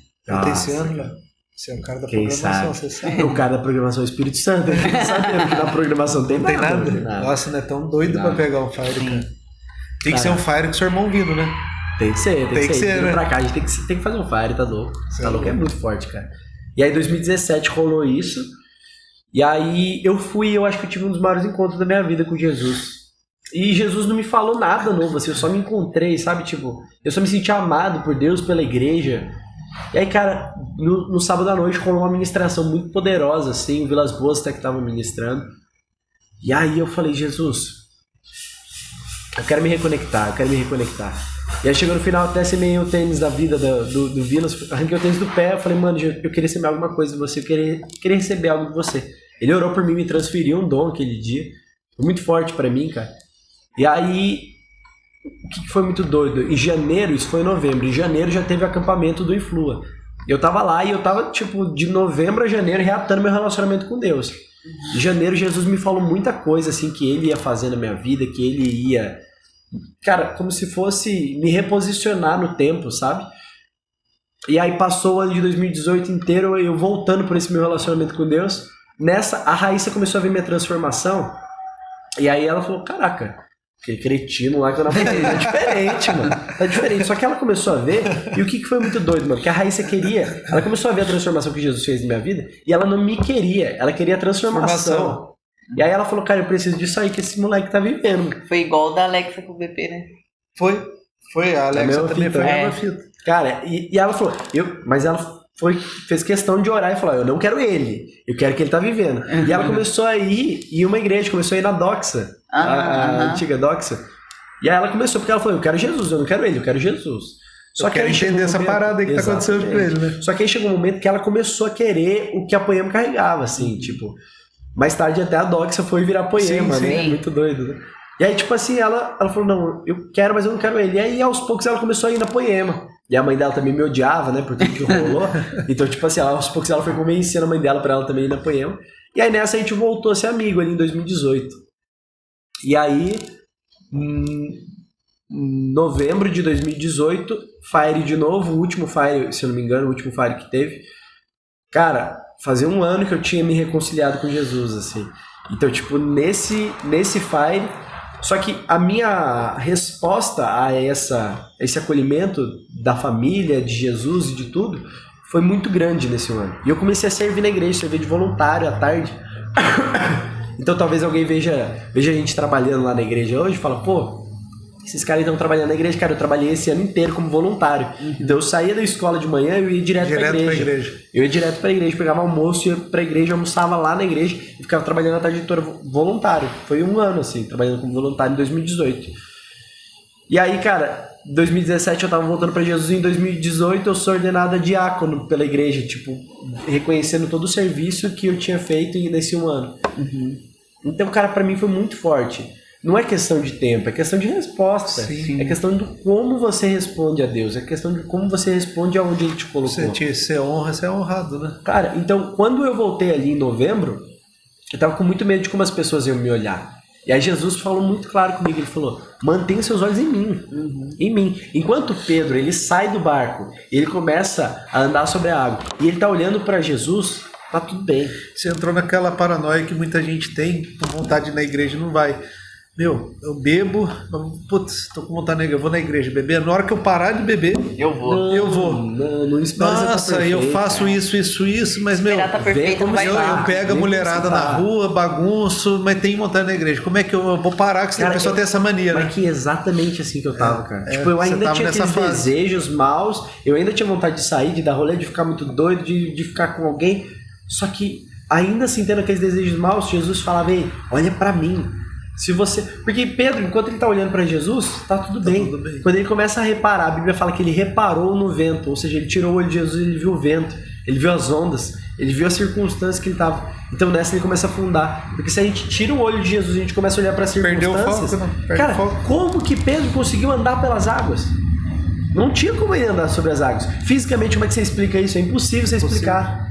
Esse ano, Léo. Você é o cara da quem programação, sabe? você sabe. O cara da programação é o Espírito Santo, tem que saber que na programação tem nada. Não tem nada? Nossa, não é tão doido pra pegar um Fire, cara. Tem que ser um Fire com seu irmão vindo, né? Tem que ser, né? Pra cá, a gente tem que fazer um Fire, tá louco. Tá louco, é muito forte, cara. E aí, em 2017 rolou isso. E aí, eu acho que eu tive um dos maiores encontros da minha vida com Jesus. E Jesus não me falou nada novo, assim, eu só me encontrei, sabe? Tipo, eu só me senti amado por Deus, pela igreja. E aí, cara, no sábado à noite rolou uma ministração muito poderosa, assim, o Vilas Boas até que tava ministrando. E aí eu falei, Jesus, eu quero me reconectar. E aí chegou no final, até semei o tênis da vida do Vilas, arranquei o tênis do pé, eu falei, mano, eu queria receber alguma coisa de você, eu queria receber algo de você. Ele orou por mim, me transferiu um dom aquele dia, foi muito forte pra mim, cara. E aí, o que foi muito doido? Em janeiro, isso foi em novembro, em janeiro já teve acampamento do Influa. Eu tava lá e eu tava, tipo, de novembro a janeiro reatando meu relacionamento com Deus. Em janeiro, Jesus me falou muita coisa, assim, que ele ia fazer na minha vida, que ele ia... Cara, como se fosse me reposicionar no tempo, sabe? E aí passou o ano de 2018 inteiro, eu voltando por esse meu relacionamento com Deus. Nessa, a Raíssa começou a ver minha transformação. E aí ela falou, caraca, aquele cretino lá que eu namorei, é diferente, mano. É diferente. Só que ela começou a ver, e o que foi muito doido, mano? Que a Raíssa queria, ela começou a ver a transformação que Jesus fez na minha vida, e ela não me queria, ela queria a transformação. E aí ela falou, cara, eu preciso disso aí que esse moleque tá vivendo. Foi igual o da Alexa com o BP, né? Foi, a Alexa também foi a fita. Cara, e ela falou, mas ela fez questão de orar e falou, eu não quero ele, eu quero que ele tá vivendo. E ela começou a ir em uma igreja, começou a ir na Doxa, a antiga Doxa. E aí ela começou, porque ela falou, eu quero Jesus, eu não quero ele, eu quero Jesus. Só que aí entender essa parada aí que tá acontecendo com ele, né? Só que aí chegou um momento que ela começou a querer o que a Poema carregava, assim, tipo... Mais tarde até a Doxa foi virar Poema, né? Muito doido, né? E aí, tipo assim, ela falou, não, eu quero, mas eu não quero ele. E aí, aos poucos, ela começou a ir na Poema. E a mãe dela também me odiava, né? Por tudo que rolou. Então, tipo assim, aos poucos ela foi convencendo a mãe dela pra ela também ir na Poema. E aí, nessa, a gente voltou a ser amigo ali em 2018. E aí, em novembro de 2018, Fire de novo, o último Fire, se eu não me engano, o último Fire que teve. Cara, fazia um ano que eu tinha me reconciliado com Jesus, assim. Então, tipo, nesse Fire... Só que a minha resposta a esse acolhimento da família, de Jesus e de tudo, foi muito grande nesse ano. E eu comecei a servir na igreja, servir de voluntário à tarde. Então talvez alguém veja a gente trabalhando lá na igreja hoje e fala, pô, esses caras estão trabalhando na igreja. Cara, eu trabalhei esse ano inteiro como voluntário. Então eu saía da escola de manhã e eu ia direto pra igreja. Eu ia direto pra igreja, pegava almoço, ia pra igreja, almoçava lá na igreja e ficava trabalhando a tarde toda voluntário. Foi um ano, assim, trabalhando como voluntário em 2018. E aí, cara, em 2017 eu tava voltando pra Jesus, e em 2018 eu sou ordenado a diácono pela igreja, tipo, reconhecendo todo o serviço que eu tinha feito nesse um ano. Então, cara, pra mim foi muito forte. Não é questão de tempo, é questão de resposta. Sim. É questão de como você responde a Deus, é questão de como você responde aonde Ele te colocou. Você honra, você é honrado, né? Cara, então, quando eu voltei ali em novembro, eu tava com muito medo de como as pessoas iam me olhar. E aí Jesus falou muito claro comigo, ele falou, mantenha seus olhos em mim, em mim. Enquanto Pedro, ele sai do barco, ele começa a andar sobre a água, e ele tá olhando para Jesus, tá tudo bem. Você entrou naquela paranoia que muita gente tem, com vontade de ir na igreja e não vai. Meu, eu bebo, putz, tô com vontade de igreja, eu vou na igreja beber. Na hora que eu parar de beber, eu vou. Não espera. Nossa, eu faço isso, mas meu, tá perfeito, eu pego a mulherada na rua, bagunço, mas tenho vontade na igreja. Como é que eu vou parar? Que a pessoa tem essa mania, né? Mas que exatamente assim que eu tava, cara. Tipo, eu ainda tinha aqueles desejos maus, eu ainda tinha vontade de sair, de dar rolê, de ficar muito doido, de ficar com alguém. Só que, ainda assim, tendo aqueles desejos maus, Jesus falava, ei, olha pra mim. Se você... Porque Pedro, enquanto ele tá olhando para Jesus, tá tudo bem. Quando ele começa a reparar, a Bíblia fala que ele reparou no vento, ou seja, ele tirou o olho de Jesus e ele viu o vento, ele viu as ondas, ele viu as circunstâncias que ele tava. Então nessa ele começa a afundar. Porque se a gente tira o olho de Jesus e a gente começa a olhar para as circunstâncias... Perdeu o foco, não. Cara, como que Pedro conseguiu andar pelas águas? Não tinha como ele andar sobre as águas. Fisicamente, como é que você explica isso? É impossível você explicar.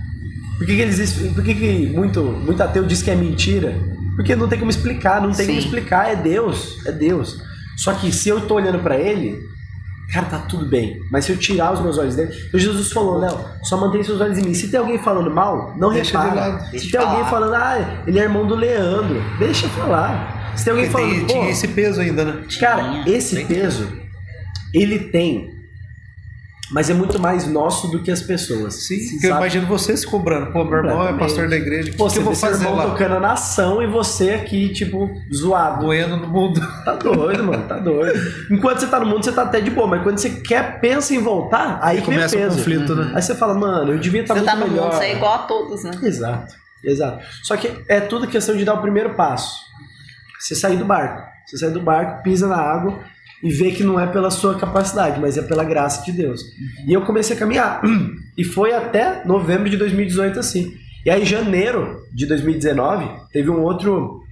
Por que muito ateu diz que é mentira? Porque não tem como explicar, como explicar, é Deus. Só que se eu tô olhando pra ele, cara, tá tudo bem. Mas se eu tirar os meus olhos dele, então Jesus falou, Léo, só mantém seus olhos em mim. Se tem alguém falando mal, não repara. Se tem alguém falando, ele é irmão do Leandro, deixa falar. Se tem alguém falando, tinha esse peso ainda, né? Cara, esse peso, ele tem... Mas é muito mais nosso do que as pessoas. Sim, porque eu imagino você se cobrando. Pô, meu irmão é pastor da igreja. O que eu vou fazer lá? Você tocando a nação e você aqui, tipo, zoado. Doendo no mundo. Tá doido, mano, tá doido. Enquanto você tá no mundo, você tá até de boa. Mas quando você pensa em voltar, aí que começa o conflito, né? Aí você fala, mano, eu devia estar muito melhor. Você tá no mundo, você é igual a todos, né? Exato. Só que é tudo questão de dar o primeiro passo. Você sair do barco. Você sai do barco, pisa na água... E ver que não é pela sua capacidade, mas é pela graça de Deus. E eu comecei a caminhar. E foi até novembro de 2018 assim. E aí, em janeiro de 2019, teve um outro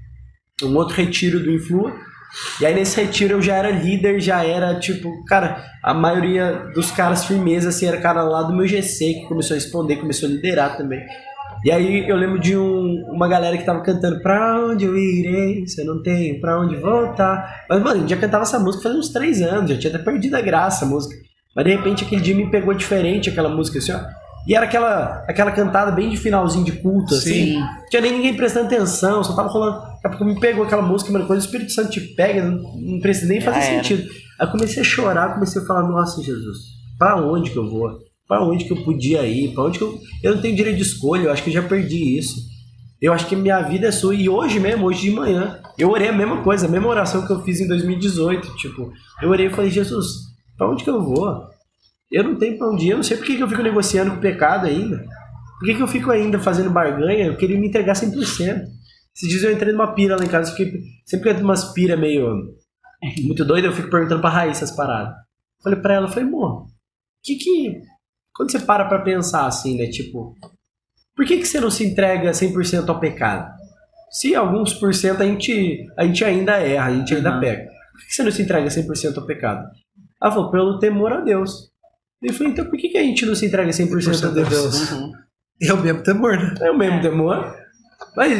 retiro do Influa. E aí, nesse retiro, eu já era líder, já era, tipo... Cara, a maioria dos caras firmeza, assim, era cara lá do meu GC, que começou a responder, começou a liderar também. E aí eu lembro de uma galera que tava cantando Pra onde eu irei, se eu não tenho pra onde voltar. Mas, mano, a gente já cantava essa música faz uns 3 anos, já tinha até perdido a graça a música. Mas de repente aquele dia me pegou diferente, aquela música assim, ó. E era aquela cantada bem de finalzinho de culto, assim. Sim. Não tinha nem ninguém prestando atenção, só tava rolando. Daqui a pouco me pegou aquela música, mano, quando o Espírito Santo te pega, não precisa nem fazer sentido. Aí eu comecei a chorar, comecei a falar, nossa, Jesus, pra onde que eu vou? Pra onde que eu podia ir? Pra onde que eu não tenho direito de escolha, eu acho que eu já perdi isso. Eu acho que minha vida é sua. E hoje mesmo, hoje de manhã, eu orei a mesma coisa, a mesma oração que eu fiz em 2018. Tipo, eu orei e falei, Jesus, pra onde que eu vou? Eu não tenho pra onde ir, eu não sei por que eu fico negociando com o pecado ainda. Por que eu fico ainda fazendo barganha? Eu queria me entregar 100%. Esses dias eu entrei numa pira lá em casa, sempre que eu entro umas pira meio muito doida, eu fico perguntando pra Raíssa as paradas. Falei pra ela, amor, quando você para pra pensar assim, né, tipo, por que você não se entrega 100% ao pecado? Se alguns por cento a gente ainda erra, a gente ainda pega. Por que você não se entrega 100% ao pecado? Ela falou, pelo temor a Deus. Eu falei, então por que a gente não se entrega 100% a Deus? É o mesmo temor, né? É o mesmo temor.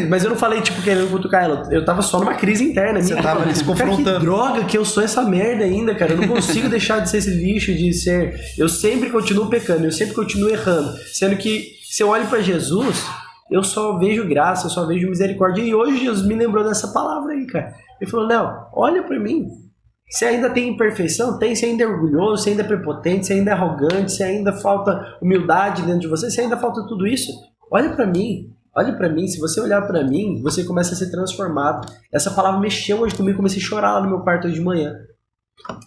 Mas eu não falei, tipo, querendo cutucar ela. Eu tava só numa crise interna. Você tava ali se confrontando. Cara, que droga que eu sou essa merda ainda, cara. Eu não consigo deixar de ser esse lixo, de ser... Eu sempre continuo pecando, eu sempre continuo errando. Sendo que, se eu olho pra Jesus, eu só vejo graça, eu só vejo misericórdia. E hoje Jesus me lembrou dessa palavra aí, cara. Ele falou, não, olha pra mim. Você ainda tem imperfeição? Tem. Você ainda é orgulhoso, você ainda é prepotente, você ainda é arrogante, você ainda falta humildade dentro de você, você ainda falta tudo isso. Olha pra mim. Olha pra mim, se você olhar pra mim, você começa a ser transformado. Essa palavra mexeu hoje comigo, comecei a chorar lá no meu quarto hoje de manhã.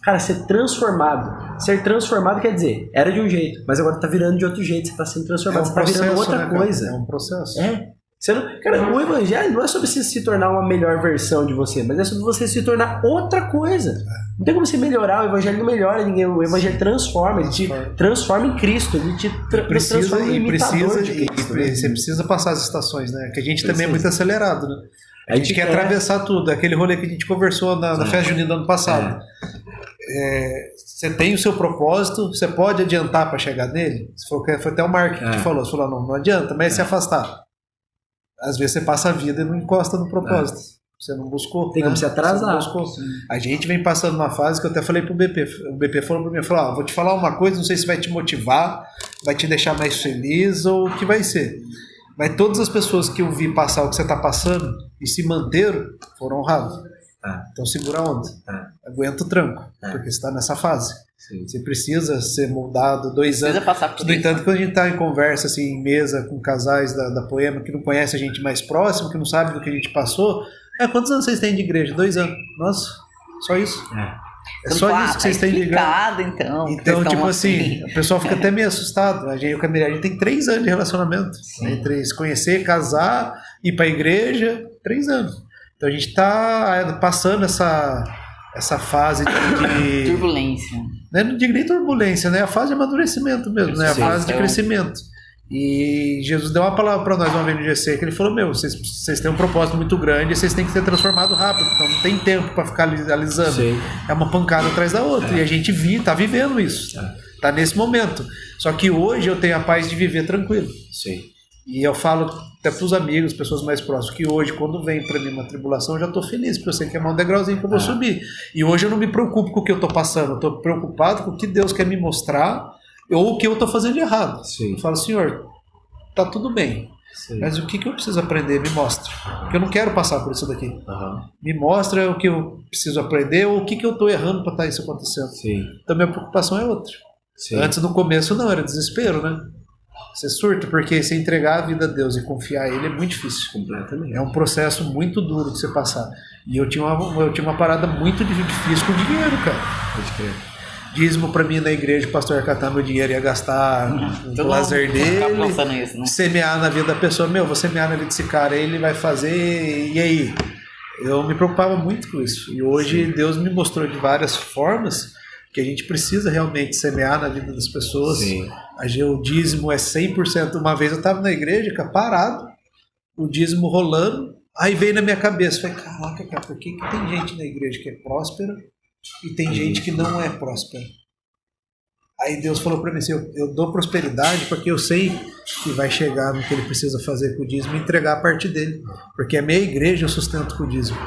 Cara, ser transformado. Ser transformado quer dizer, era de um jeito, mas agora tá virando de outro jeito, você tá sendo transformado, você tá virando outra coisa. É um processo. Cara, o evangelho não é sobre você se tornar uma melhor versão de você, mas é sobre você se tornar outra coisa. Não tem como você melhorar, o evangelho não melhora ninguém, o evangelho transforma, ele te transforma em Cristo, ele te transforma em imitador de Cristo. Você precisa passar as estações, né? Que a gente também é muito acelerado, né? A gente quer atravessar tudo, aquele rolê que a gente conversou na festa junina do ano passado. Você tem o seu propósito, você pode adiantar para chegar nele? Foi até o Mark que falou, você falou, não adianta, mas se afastar. Às vezes você passa a vida e não encosta no propósito. Você não buscou. Tem como se atrasar. A gente vem passando uma fase que eu até falei pro BP. O BP falou pra mim, vou te falar uma coisa, não sei se vai te motivar, vai te deixar mais feliz ou o que vai ser. Mas todas as pessoas que eu vi passar o que você tá passando e se manteram, foram honrados. Então segura a onda. Aguenta o tranco, porque você tá nessa fase. Sim. Você precisa ser moldado 2 anos. No entanto, quando a gente está em conversa, assim, em mesa com casais da Poema que não conhece a gente mais próximo, que não sabe do que a gente passou, quantos anos vocês têm de igreja? 2 anos. Nossa, só isso. É só isso que vocês têm de igreja. Então, tipo assim, o pessoal fica até meio assustado. A gente tem 3 anos de relacionamento. Entre se conhecer, casar, ir para a igreja, 3 anos. Então a gente está passando essa fase de turbulência. Não digo nem turbulência, né? A fase de amadurecimento mesmo, né? A fase de crescimento. E Jesus deu uma palavra para nós uma vez no GC, que ele falou, vocês têm um propósito muito grande e vocês têm que ser transformados rápido, então não tem tempo para ficar alisando. Sim. É uma pancada atrás da outra. E a gente tá vivendo isso. Tá nesse momento. Só que hoje eu tenho a paz de viver tranquilo. Sim. E eu falo até para os amigos, pessoas mais próximas, que hoje, quando vem para mim uma tribulação, eu já estou feliz, porque eu sei que é um degrauzinho que eu vou subir. E hoje eu não me preocupo com o que eu estou passando, eu estou preocupado com o que Deus quer me mostrar ou o que eu estou fazendo de errado. Sim. Eu falo, Senhor, tá tudo bem, mas o que eu preciso aprender? Me mostra. Porque eu não quero passar por isso daqui. Me mostra o que eu preciso aprender ou o que eu estou errando para estar isso acontecendo. Sim. Então minha preocupação é outra. Sim. Antes, no começo, não, era desespero, né? Você surta, porque se entregar a vida a Deus e confiar a Ele é muito difícil. Completamente. É um processo muito duro de você passar. E eu tinha uma parada muito difícil com dinheiro, cara. Pode crer. Dízimo pra mim na igreja, o pastor ia catar meu dinheiro, ia gastar no lazer dele, isso, né? Semear na vida da pessoa. Vou semear na vida desse cara, ele vai fazer, e aí? Eu me preocupava muito com isso. E hoje Deus me mostrou de várias formas que a gente precisa realmente semear na vida das pessoas. Sim. O dízimo é 100%. Uma vez eu estava na igreja, cara, parado, o dízimo rolando, aí veio na minha cabeça, falei, caraca, cara, por que tem gente na igreja que é próspera e tem gente que não é próspera? Aí Deus falou para mim assim, eu dou prosperidade porque eu sei que vai chegar no que ele precisa fazer com o dízimo e entregar a parte dele, porque a minha igreja eu sustento com o dízimo.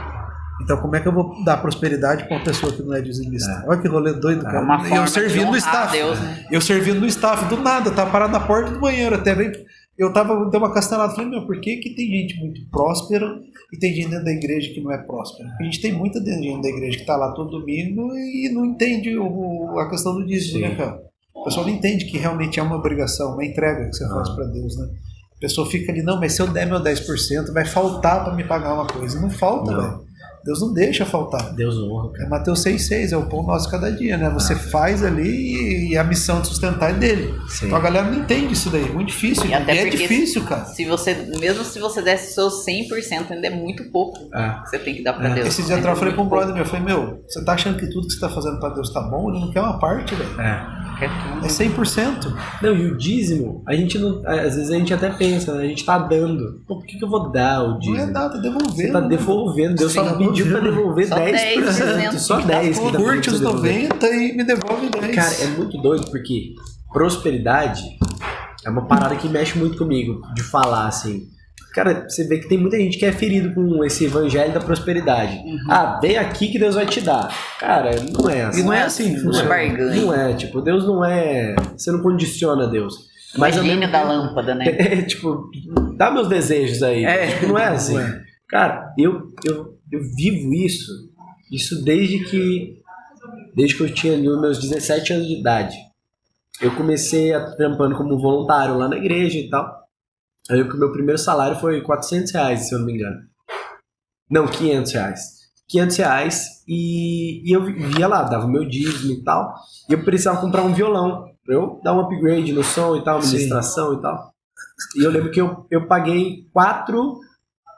Então como é que eu vou dar prosperidade pra uma pessoa que não é dizimista? Olha que rolê doido, cara. Uma E forma eu servindo de no honrar staff. Deus, né? Eu servindo no staff, do nada, tava parado na porta do banheiro, até veio. Eu dei uma castelada, falei, por que tem gente muito próspera e tem gente dentro da igreja que não é próspera? Porque a gente tem muita gente dentro da igreja que tá lá todo domingo e não entende a questão do dízimo, né, cara? O pessoal não entende que realmente é uma obrigação, uma entrega que você faz para Deus, né? A pessoa fica ali, não, mas se eu der meu 10%, vai faltar para me pagar uma coisa. Não falta, velho. Deus não deixa faltar. Deus honra, cara. É Mateus 6,6, é o pão nosso cada dia, né? Você faz ali e a missão de sustentar é dele. Sim. Então a galera não entende isso daí, é muito difícil. E até é porque difícil, cara. Mesmo se você desse o seu 100%, ainda é muito pouco que você tem que dar pra Deus. Esse dia atrás eu falei pra um brother meu, eu falei, você tá achando que tudo que você tá fazendo pra Deus tá bom? Ele não quer uma parte, velho. Quer tudo. É 100%. Não, e o dízimo, a gente não. Às vezes a gente até pensa, né? A gente tá dando. Pô, por que eu vou dar o dízimo? Não é nada, tá devolvendo. Você tá devolvendo. Deus só pediu pra devolver Só 10%. Só 10%. que dá pra Curte os você devolver. 90 e me devolve 10. Cara, é muito doido porque prosperidade é uma parada que mexe muito comigo, de falar assim. Cara, você vê que tem muita gente que é ferido com esse evangelho da prosperidade. Vem aqui que Deus vai te dar. Cara, não é assim. E não é assim, não é barganha. Não é, tipo, Deus não é... Você não condiciona Deus. Mas ao gênio mesmo da tempo- lâmpada, né? tipo, dá meus desejos aí. Tipo, não é assim. Não é. Cara, eu vivo isso desde que eu tinha ali os meus 17 anos de idade. Eu comecei trampando como voluntário lá na igreja e tal. Aí o meu primeiro salário foi R$400, se eu não me engano. Não, R$500. R$500 e eu via lá, dava meu dízimo e tal. E eu precisava comprar um violão pra eu dar um upgrade no som e tal, ministração e tal. E eu lembro que eu paguei 4...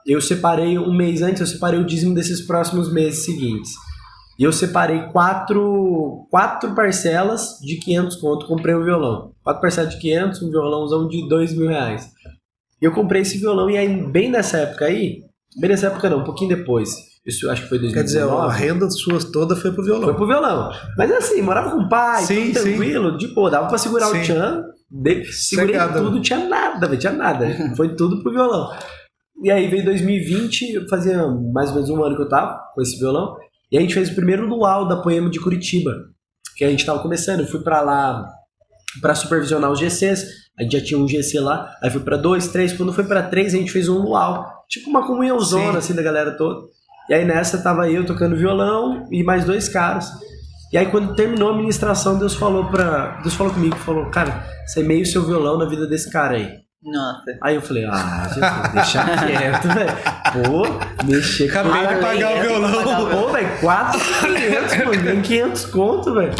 Eu separei um mês antes, eu separei o dízimo desses próximos meses seguintes. E eu separei 4 parcelas de 500 conto, comprei um violão. 4 parcelas de 500, um violãozão de R$2.000. E eu comprei esse violão e aí, bem nessa época aí, bem nessa época não, um pouquinho depois, isso eu acho que foi 2019. Quer dizer, a renda sua toda foi pro violão. Foi pro violão. Mas assim, morava com o pai, Sim, tudo tranquilo, de boa, dava pra segurar Sim. o tchan, segurei Cegada. tudo, tinha nada, velho, tinha nada. Foi tudo pro violão. E aí veio 2020, eu fazia mais ou menos um ano que eu tava com esse violão, e a gente fez o primeiro luau da Poema de Curitiba, que a gente tava começando, eu fui pra lá pra supervisionar os GCs, a gente já tinha um GC lá, aí foi pra 2, 3, quando foi pra 3 a gente fez um luau, tipo uma comunhãozona assim da galera toda. E aí nessa tava eu tocando violão e mais 2 caras. E aí quando terminou a ministração, Deus falou comigo, falou, cara, você meio seu violão na vida desse cara aí. Nossa. Aí eu falei, Jesus, deixa quieto, velho. Pô, mexer com Acabei de pagar o violão. Pô, velho, 4.500, mano, nem 500 conto, velho.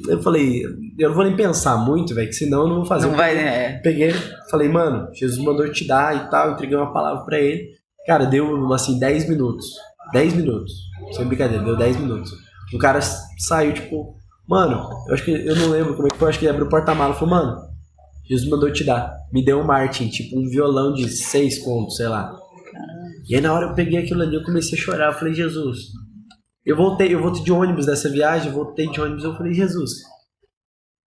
Eu falei, eu não vou nem pensar muito, velho, que senão eu não vou fazer. Não vai, né? Peguei, falei, mano, Jesus mandou te dar e tal, entreguei uma palavra pra ele. Cara, deu, assim, 10 minutos. 10 minutos. Sem brincadeira, deu 10 minutos. O cara saiu, tipo, mano, eu não lembro como é que foi, acho que ele abriu o porta-mala e falou, mano, Jesus mandou te dar. Me deu um Martin, tipo um violão de 6 contos, sei lá. E aí na hora eu peguei aquilo ali, eu comecei a chorar. Eu falei, Jesus, eu voltei de ônibus dessa viagem, eu falei, Jesus,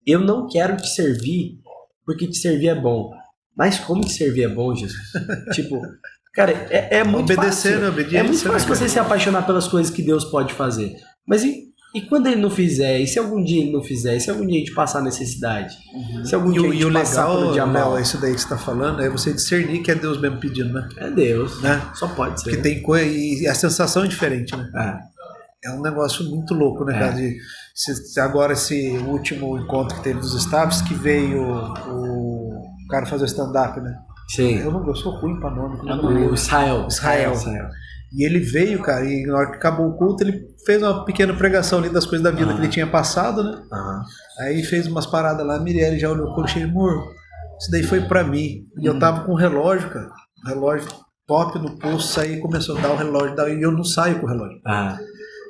eu não quero te servir porque te servir é bom. Mas como te servir é bom, Jesus? Tipo, cara, é muito Obedecer, fácil. né? Obediência, É muito fácil né, você se apaixonar pelas coisas que Deus pode fazer. Mas e quando ele não fizer? E se algum dia ele não fizer? E se algum dia a gente passar necessidade? Se algum dia a E gente o passar legal, pelo dia mal? Léo, isso daí que você tá falando, é você discernir que é Deus mesmo pedindo, né? É Deus, Né? Só pode ser. Porque tem coisa, e a sensação é diferente, né? É. É um negócio muito louco, né, cara? Agora, esse último encontro que teve dos staffs, que veio o cara fazer o stand-up, né? Sim. Eu sou ruim pra nome. O Israel. E ele veio, cara, e na hora que acabou o culto, ele fez uma pequena pregação ali das coisas da vida que ele tinha passado, né? Aí fez umas paradas lá, a Mirielle já olhou com o cheiro, amor, isso daí foi pra mim. E eu tava com um relógio, cara, um relógio top no pulso, saí e começou a dar o relógio, e eu não saio com o relógio.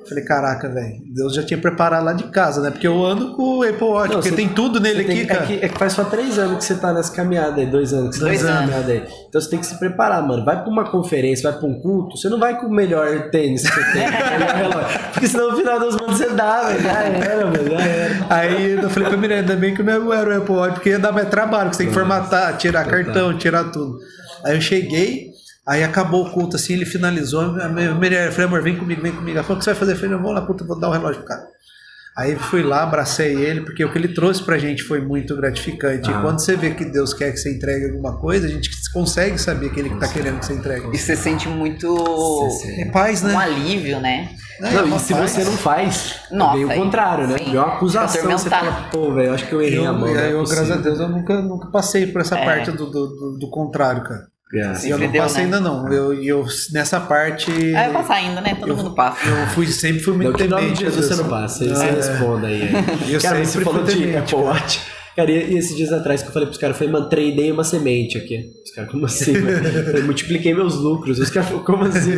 Falei, caraca, velho, Deus já tinha preparado lá de casa, né? Porque eu ando com o Apple Watch, porque tem tudo nele aqui, cara. É que faz só 3 anos que você tá nessa caminhada aí, 2 anos que você tá nessa caminhada aí. Então você tem que se preparar, mano. Vai pra uma conferência, vai pra um culto, você não vai com o melhor tênis que você tem, o melhor relógio. Porque senão no final das contas você dá, velho. Já era. Aí eu falei pra Miranda, ainda bem que não era o Apple Watch, porque ia dar mais trabalho, que você tem que formatar, tirar cartão, tirar tudo. Aí eu cheguei, Aí acabou o culto, assim, ele finalizou. A minha mulher falou, amor, vem comigo. Ela falou, o que você vai fazer? Eu falei, eu vou lá, puta, vou dar o relógio pro cara. Aí fui lá, abracei ele, porque o que ele trouxe pra gente foi muito gratificante. E quando você vê que Deus quer que você entregue alguma coisa, a gente consegue saber que ele tá querendo que você entregue. E você sente muito É paz, né? um alívio, né? Não, e se você não faz, Nossa, vem o contrário, né? sim. Vem uma acusação, Fica você fala, pô, velho, acho que eu errei a mão. Graças a Deus, eu nunca passei por essa parte do contrário, cara. Sim, Eu não entendeu, passei né? ainda não. Eu nessa parte. Vai passar ainda, né? Todo mundo passa. Eu sempre fui muito Não, que nome de temente. Jesus você assim. não passa, você responda aí. Eu Cara, mas você sempre falou fui de temente, Apple Watch. Cara, e esses dias atrás que eu falei pros caras, eu falei, mano, treinei uma semente aqui. Os caras, como assim? Eu falei, multipliquei meus lucros. Os caras falaram, como assim?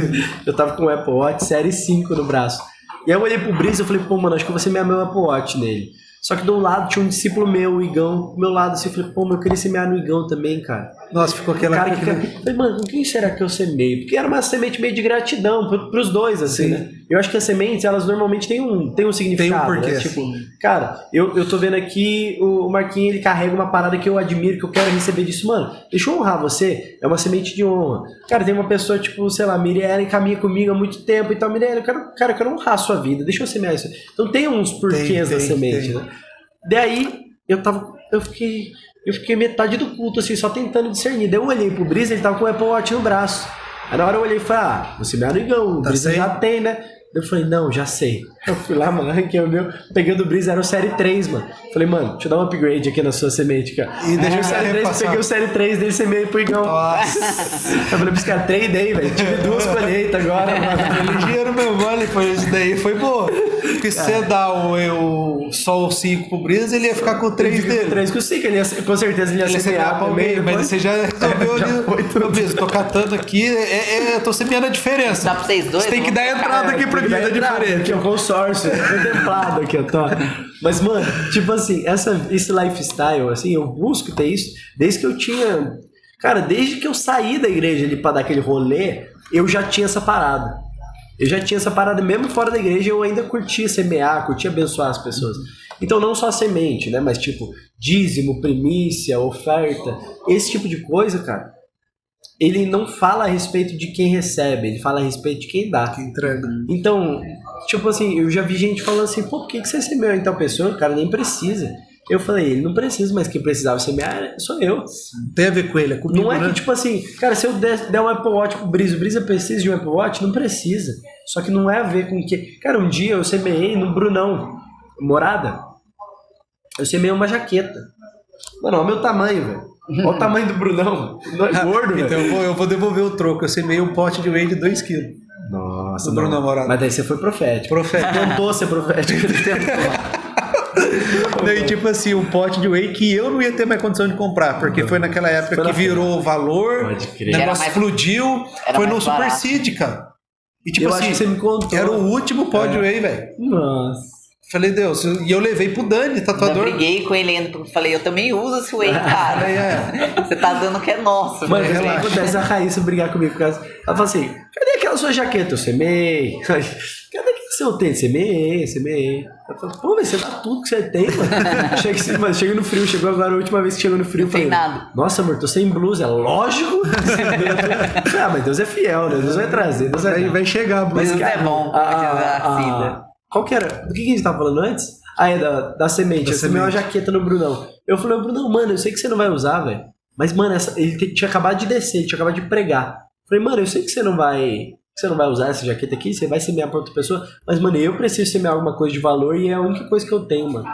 Eu tava com o Apple Watch Série 5 no braço. E aí eu olhei pro Brisa e falei, pô, mano, acho que eu vou semear meu Apple Watch nele. Só que do lado tinha um discípulo meu, o Igão, do meu lado, assim, eu falei, pô, mas eu queria semear no Igão também, cara. Nossa, ficou aquela. Cara que eu falei, mano, com quem será que eu semeio? Porque era uma semente meio de gratidão pros dois, assim, né? Eu acho que as sementes, elas normalmente têm um significado, porquê, né? Tipo, cara, eu tô vendo aqui o Marquinhos, ele carrega uma parada que eu admiro, que eu quero receber disso. Mano, deixa eu honrar você, é uma semente de honra. Cara, tem uma pessoa, tipo, sei lá, Mirelle caminha comigo há muito tempo e tal. Mirelle, eu quero honrar a sua vida, deixa eu semear isso. Então tem uns porquês da semente, né? Daí, eu fiquei metade do culto, assim, só tentando discernir. Daí eu olhei pro Brisa, ele tava com o Apple Watch no braço. Aí na hora eu olhei e falei, você me amigão, o Brisa já tem, né? Eu falei, não, já sei. Eu fui lá, mano, arranquei o meu, peguei o do Brisa, era o Série 3, mano. Falei, mano, deixa eu dar um upgrade aqui na sua semente, cara. E deixa o Série 3, peguei o Série 3 dele, semeei pro Igão. Nossa. Eu falei pros caras, tradei, velho, tive 2 colheitas agora, mano. O dinheiro meu, mano, isso daí foi bom. Porque se você dá só o 5 pro Brisa, ele ia ficar com o 3 dele. 3 com o 5, com certeza ele ia semear pra alguém, mas você já resolveu ali. Meu Brisa, tô catando aqui, eu tô semeando a diferença. Dá pra vocês dois? Você tem que dar entrada aqui pra mim, é diferente. Aqui é o consórcio, contemplado aqui, ó, tá. Mas, mano, tipo assim, esse lifestyle, assim, eu busco ter isso desde que eu tinha... Cara, desde que eu saí da igreja ali pra dar aquele rolê, eu já tinha essa parada. Mesmo fora da igreja, eu ainda curtia semear, curtia abençoar as pessoas. Então, não só a semente, né? Mas, tipo, dízimo, primícia, oferta, esse tipo de coisa, cara, ele não fala a respeito de quem recebe, ele fala a respeito de quem dá. Que entrega. Então, tipo assim, eu já vi gente falando assim, pô, por que você semeou em tal pessoa? O cara nem precisa. Eu falei, ele não precisa, mas quem precisava semear sou eu. Não tem a ver com ele, é comigo, Não é né? que, tipo assim, cara, se eu der um Apple Watch pro Brisa, o Brisa precisa de um Apple Watch? Não precisa. Só que não é a ver com que... Cara, um dia eu semeei no Brunão, Morada, eu semeei uma jaqueta. Mano, olha o meu tamanho, velho. Olha o tamanho do Brunão. Não é gordo, velho. Então eu vou devolver o troco. Eu semeei um pote de whey de 2 kg. Nossa, Do Brunão Morada. Mas daí você foi profético. Tentou ser profético. Ele tentou. Daí, tipo assim, um pote de whey que eu não ia ter mais condição de comprar, porque foi naquela época que virou o valor, Pode o crer. negócio explodiu, era foi mais no Super barato. Seed, cara. E tipo Eu assim, acho que você me contou. era o último pote de whey, velho. Nossa. Falei, Deus, e eu levei pro Dani, Eu tatuador. briguei com ele ainda, porque falei, eu também uso esse whey, cara. Você tá dando o que é nosso. Mano, né? o que acontece a Raíssa brigar comigo por causa. Ela fala assim: cadê aquela sua jaqueta? Eu semei. Cadê aquele seu tênis? Semei. Ela fala, pô, mas você dá tudo que você tem, mano. Chega no frio, chegou agora a última vez que chegou no frio. Não tem falei, nada. Nossa, amor, tô sem blusa. É lógico. Mas Deus é fiel, né? Deus vai trazer. Deus Vai chegar, Mas mas isso é bom, como diz a Cida. Qual que era? Do que a gente tava falando antes? Ah, é da semente. Eu semei uma jaqueta no Brunão. Eu falei, Brunão, mano, eu sei que você não vai usar, velho. Mas, mano, ele tinha acabado de descer, ele tinha acabado de pregar. Eu falei, mano, eu sei que você não vai usar essa jaqueta aqui, você vai semear pra outra pessoa. Mas, mano, eu preciso semear alguma coisa de valor e é a única coisa que eu tenho, mano.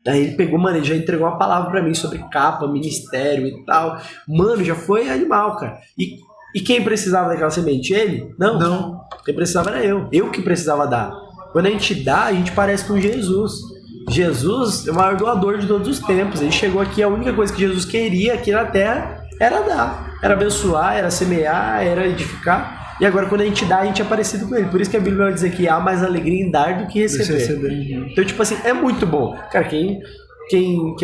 Daí ele pegou, mano, ele já entregou uma palavra pra mim sobre capa, ministério e tal. Mano, já foi animal, cara. E quem precisava daquela semente? Ele? Não. Quem precisava era eu. Eu que precisava dar. Quando a gente dá, a gente parece com Jesus. Jesus é o maior doador de todos os tempos. Ele chegou aqui, a única coisa que Jesus queria aqui na terra era dar. Era abençoar, era semear, era edificar. E agora quando a gente dá, a gente é parecido com ele. Por isso que a Bíblia vai dizer que há mais alegria em dar do que receber. Então, tipo assim, é muito bom. Cara, quem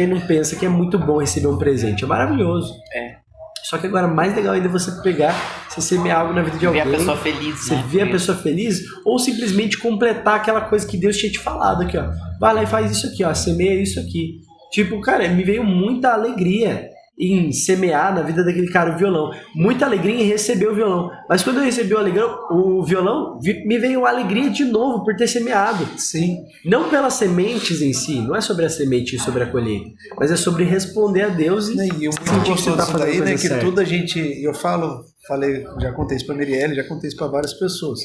não pensa que é muito bom receber um presente, é maravilhoso. É. Só que agora mais legal ainda é você pegar, você semear algo na vida de alguém. Ver a pessoa feliz, Você né? vê a pessoa feliz, ou simplesmente completar aquela coisa que Deus tinha te falado aqui, ó. Vai lá e faz isso aqui, ó. Semeia isso aqui. Tipo, cara, me veio muita alegria em semear na vida daquele cara o violão. Muita alegria em receber o violão. Mas quando eu recebi o violão, me veio a alegria de novo por ter semeado. Sim. Não pelas sementes em si, não é sobre a semente e sobre a colheita, mas é sobre responder a Deus E o muito gostoso disso daí, né, que tudo a gente... Eu falei, já contei isso pra Mirielle, já contei isso pra várias pessoas.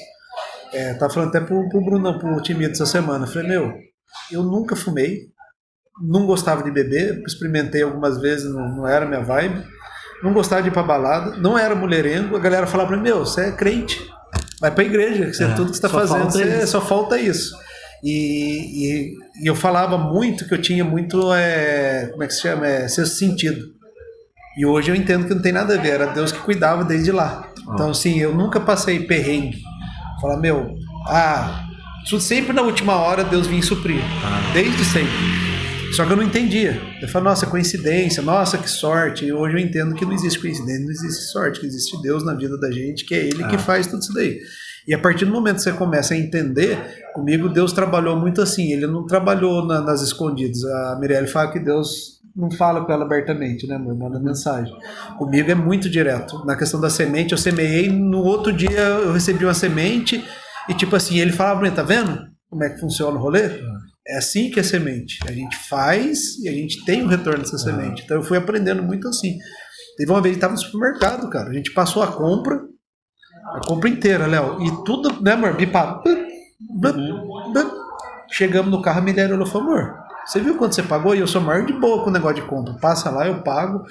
Tava falando até pro Brunão, pro Timito essa semana. Falei, eu nunca fumei, não gostava de beber, experimentei algumas vezes, não era minha vibe, não gostava de ir pra balada, não era mulherengo. A galera falava pra mim, você é crente, vai pra igreja, que tudo que você tá fazendo, só falta isso. E eu falava muito que eu tinha muito, como é que se chama? Sexto sentido. E hoje eu entendo que não tem nada a ver, era Deus que cuidava desde lá. Então, assim, eu nunca passei perrengue. Falar, sempre na última hora Deus vinha suprir, desde sempre. Só que eu não entendia. Eu falo, nossa, coincidência, nossa, que sorte. E hoje eu entendo que não existe coincidência, não existe sorte, que existe Deus na vida da gente, que é Ele que faz tudo isso daí. E a partir do momento que você começa a entender, comigo Deus trabalhou muito assim, Ele não trabalhou nas escondidas. A Mirelle fala que Deus não fala com ela abertamente, né, amor? Manda mensagem. Comigo é muito direto. Na questão da semente, eu semeei, no outro dia eu recebi uma semente e tipo assim, ele falava pra mim, tá vendo como é que funciona o rolê? É assim que é semente. A gente faz e a gente tem o retorno dessa semente. Então eu fui aprendendo muito assim. Teve uma vez que estava no supermercado, cara. A gente passou a compra inteira, Léo. E tudo, né, amor? Chegamos no carro, a Milena olhou e falou, amor, você viu quanto você pagou? E eu sou maior de boa com o negócio de compra. Passa lá, eu pago.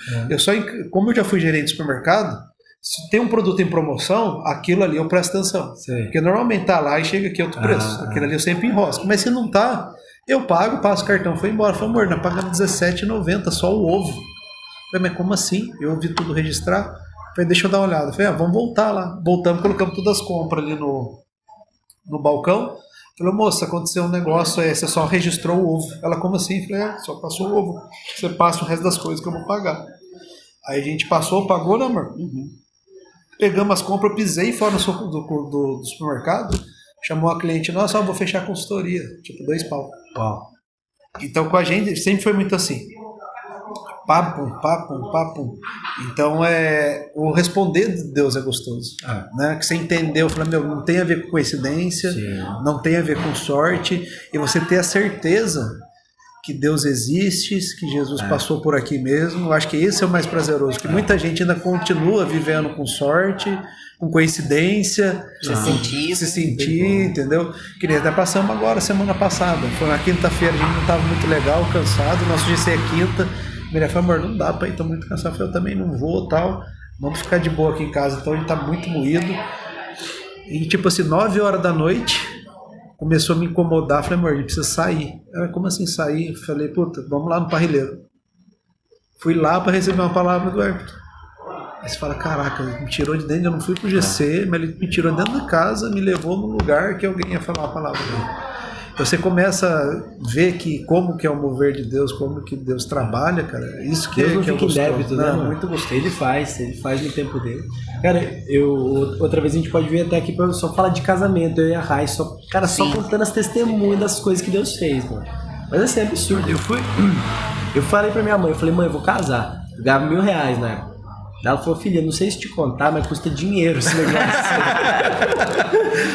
Como eu já fui gerente de supermercado, se tem um produto em promoção, aquilo ali eu presto atenção. Sim. Porque normalmente tá lá e chega aqui outro preço. Aquilo ali eu sempre enrosco. Mas se não tá, eu pago, passo o cartão, foi embora. Falei, amor, nós pagamos R$17,90 só o ovo. Falei, mas como assim? Eu ouvi tudo registrar. Falei, deixa eu dar uma olhada. Falei, vamos voltar lá. Voltamos, colocamos todas as compras ali no balcão. Falei, moça, aconteceu um negócio, você só registrou o ovo. Ela, como assim? Falei, só passou o ovo. Você passa o resto das coisas que eu vou pagar. Aí a gente passou, pagou, né, amor? Pegamos as compras, eu pisei fora do supermercado, chamou a cliente, nossa, eu vou fechar a consultoria, tipo, 2 pau. Então com a gente sempre foi muito assim, papum. Então o responder de Deus é gostoso, né? Que você entendeu, falando, não tem a ver com coincidência, não tem a ver com sorte, e você ter a certeza que Deus existe, que Jesus passou por aqui mesmo. Eu acho que esse é o mais prazeroso, que muita gente ainda continua vivendo com sorte, com coincidência, se sentir, entendeu? Que nem até passamos agora, semana passada, foi na quinta-feira, a gente não estava muito legal, cansado, nosso GC é quinta, Miriam falou, amor, não dá pra ir, tô muito cansado, eu também não vou, tal, vamos ficar de boa aqui em casa, então ele tá muito moído, e tipo assim, 9 horas da noite, começou a me incomodar, falei, amor, a gente precisa sair. Ela, como assim sair? Falei, puta, vamos lá no parrilheiro. Fui lá para receber uma palavra do árbitro. Aí você fala, caraca, ele me tirou de dentro, eu não fui pro GC, mas ele me tirou dentro da casa, me levou no lugar que alguém ia falar a palavra dele. Então você começa a ver que como que é o mover de Deus, como que Deus trabalha, cara. Isso que Deus não que fica em débito, né? Muito gostoso. Ele faz no tempo dele. Cara, outra vez a gente pode vir até aqui pra só falar de casamento, eu e a Rai, só contando as testemunhas das coisas que Deus fez, mano. Mas assim, é absurdo. Eu falei pra minha mãe, mãe, eu vou casar. Eu ganhava R$1.000 na época. Ela falou, filha, não sei se te contar, mas custa dinheiro esse negócio.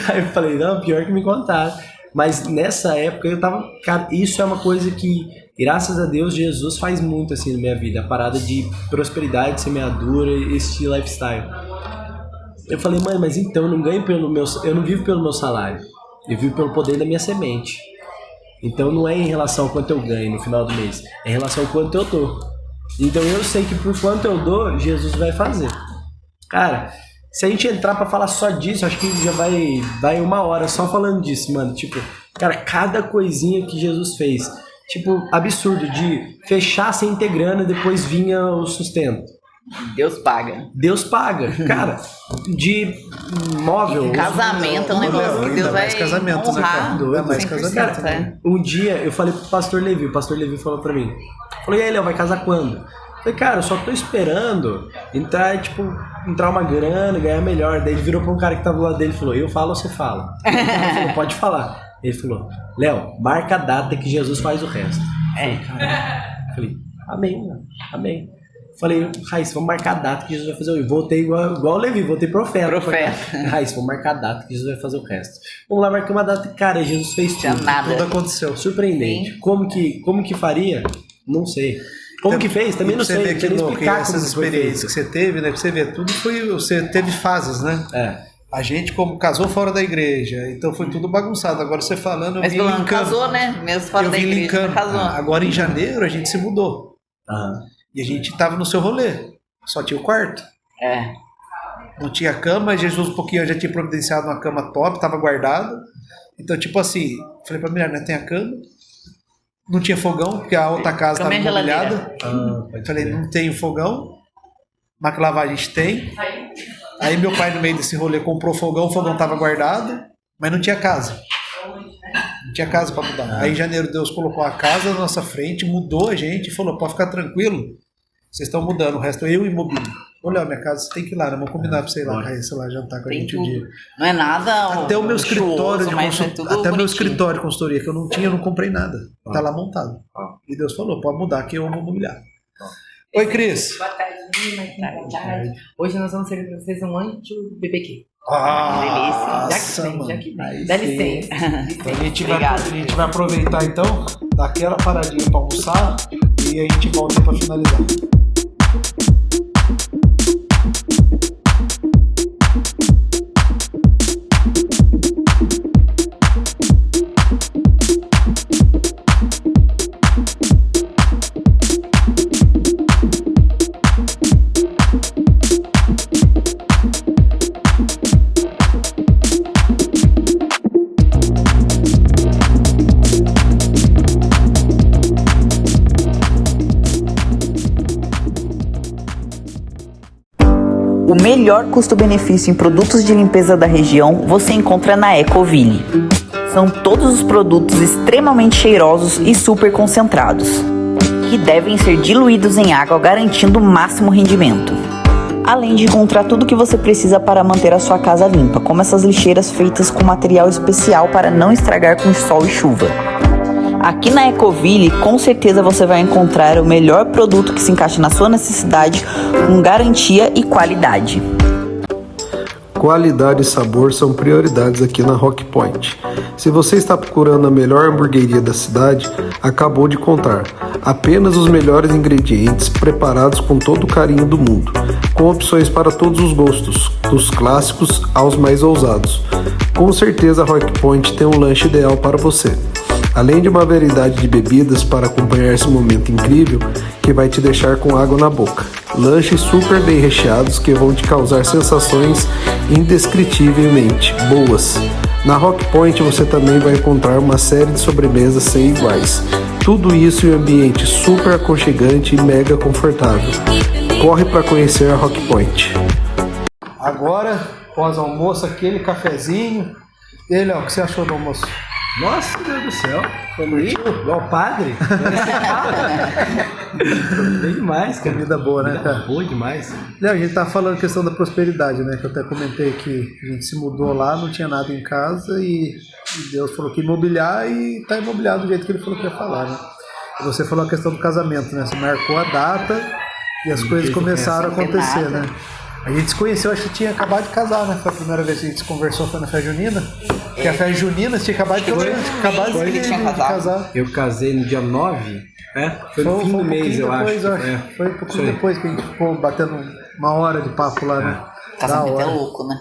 Aí eu falei, não, pior que me contaram. Mas nessa época eu tava... Cara, isso é uma coisa que, graças a Deus, Jesus faz muito assim na minha vida. A parada de prosperidade, semeadura, esse lifestyle. Eu falei, mãe, mas então eu não ganho eu não vivo pelo meu salário. Eu vivo pelo poder da minha semente. Então não é em relação ao quanto eu ganho no final do mês. É em relação ao quanto eu dou. Então eu sei que por quanto eu dou, Jesus vai fazer. Cara... Se a gente entrar pra falar só disso, acho que já vai 1 hora só falando disso, mano. Tipo, cara, cada coisinha que Jesus fez. Tipo, absurdo, de fechar sem ter grana e depois vinha o sustento. Deus paga. Deus paga. Cara, de móvel... Casamento é um negócio que Deus vai casamento, honrar. Né, mais casamento, né? Um dia eu falei pro pastor Levi, o pastor Levi falou pra mim. Falou, e aí, Léo, vai casar quando? Falei, cara, eu só tô esperando entrar uma grana, ganhar melhor. Daí ele virou pra um cara que tava do lado dele e falou, eu falo ou você fala? O cara falou, pode falar. Ele falou, Léo, marca a data que Jesus faz o resto. Falei, amém, mano, amém. Falei, Raíssa, vamos marcar a data que Jesus vai fazer o... Voltei igual o Levi, voltei profeta. Raíssa, vamos marcar a data que Jesus vai fazer o resto. Vamos lá, marcar uma data. Cara, Jesus fez tudo. Nada. Tudo aconteceu. Surpreendente. Como que faria? Não sei. Como que fez? Também não sei. Você vê que explicar essas experiências que você teve, né? Pra você ver, tudo foi... Você teve fases, né? A gente como casou fora da igreja, então foi tudo bagunçado. Agora você falando... Mas Belano casou, né? Mesmo fora da igreja, casou. Agora em janeiro a gente se mudou. E a gente tava no seu rolê. Só tinha o quarto. Não tinha cama. Jesus um pouquinho já tinha providenciado uma cama top, tava guardado. Então, tipo assim, falei pra mulher, né? Tem a cama. Não tinha fogão, porque a outra casa estava imobiliada. Falei, não tem fogão. Máquina de lavar a gente tem. Aí meu pai, no meio desse rolê, comprou o fogão estava guardado, mas não tinha casa. Não tinha casa para mudar. Aí em janeiro Deus colocou a casa na nossa frente, mudou a gente e falou, pode ficar tranquilo, vocês estão mudando, o resto eu e mobília. Olha, minha casa, você tem que ir lá, né? Vamos combinar pra você ir lá, sei lá, jantar com a gente um dia. Não é nada até o meu escritório até o meu escritório de consultoria que eu não tinha, eu não comprei nada. Tá lá montado. E Deus falou, pode mudar que eu vou mobiliar. Oi, Cris. Boa tarde, boa tarde. Hoje nós vamos servir para vocês um anti-BBQ. Delícia. Já que vem. Dá licença. Então a gente vai aproveitar então, dar aquela paradinha para almoçar e a gente volta para finalizar. O melhor custo-benefício em produtos de limpeza da região você encontra na Ecoville. São todos os produtos extremamente cheirosos e super concentrados, que devem ser diluídos em água garantindo o máximo rendimento. Além de encontrar tudo o que você precisa para manter a sua casa limpa, como essas lixeiras feitas com material especial para não estragar com sol e chuva. Aqui na Ecoville, com certeza você vai encontrar o melhor produto que se encaixa na sua necessidade, com garantia e qualidade. Qualidade e sabor são prioridades aqui na Rock Point. Se você está procurando a melhor hamburgueria da cidade, acabou de encontrar. Apenas os melhores ingredientes, preparados com todo o carinho do mundo, com opções para todos os gostos, dos clássicos aos mais ousados. Com certeza a Rock Point tem um lanche ideal para você. Além de uma variedade de bebidas para acompanhar esse momento incrível que vai te deixar com água na boca. Lanches super bem recheados que vão te causar sensações indescritivelmente boas. Na Rock Point você também vai encontrar uma série de sobremesas sem iguais. Tudo isso em um ambiente super aconchegante e mega confortável. Corre para conhecer a Rock Point. Agora, pós-almoço, aquele cafezinho. E aí, Léo, o que você achou do almoço? Nossa, Deus do céu. Comi igual o padre. Bem demais, cara. Comida boa, né, cara? Boa demais. Léo, a gente tá falando questão da prosperidade, né? Que eu até comentei que a gente se mudou lá, não tinha nada em casa e Deus falou que ia imobiliar e tá imobiliado do jeito que ele falou que ia falar, né? E você falou a questão do casamento, né? Você marcou a data e as coisas começaram a acontecer, né? A gente se conheceu, acho que tinha acabado de casar, né? Foi a primeira vez que a gente se conversou, foi na festa junina. Porque a festa junina você tinha acabado de casar. Eu casei no dia 9, Foi no fim do mês, eu acho. Foi um pouquinho depois que a gente ficou batendo uma hora de papo lá, né? Casamento é louco, né?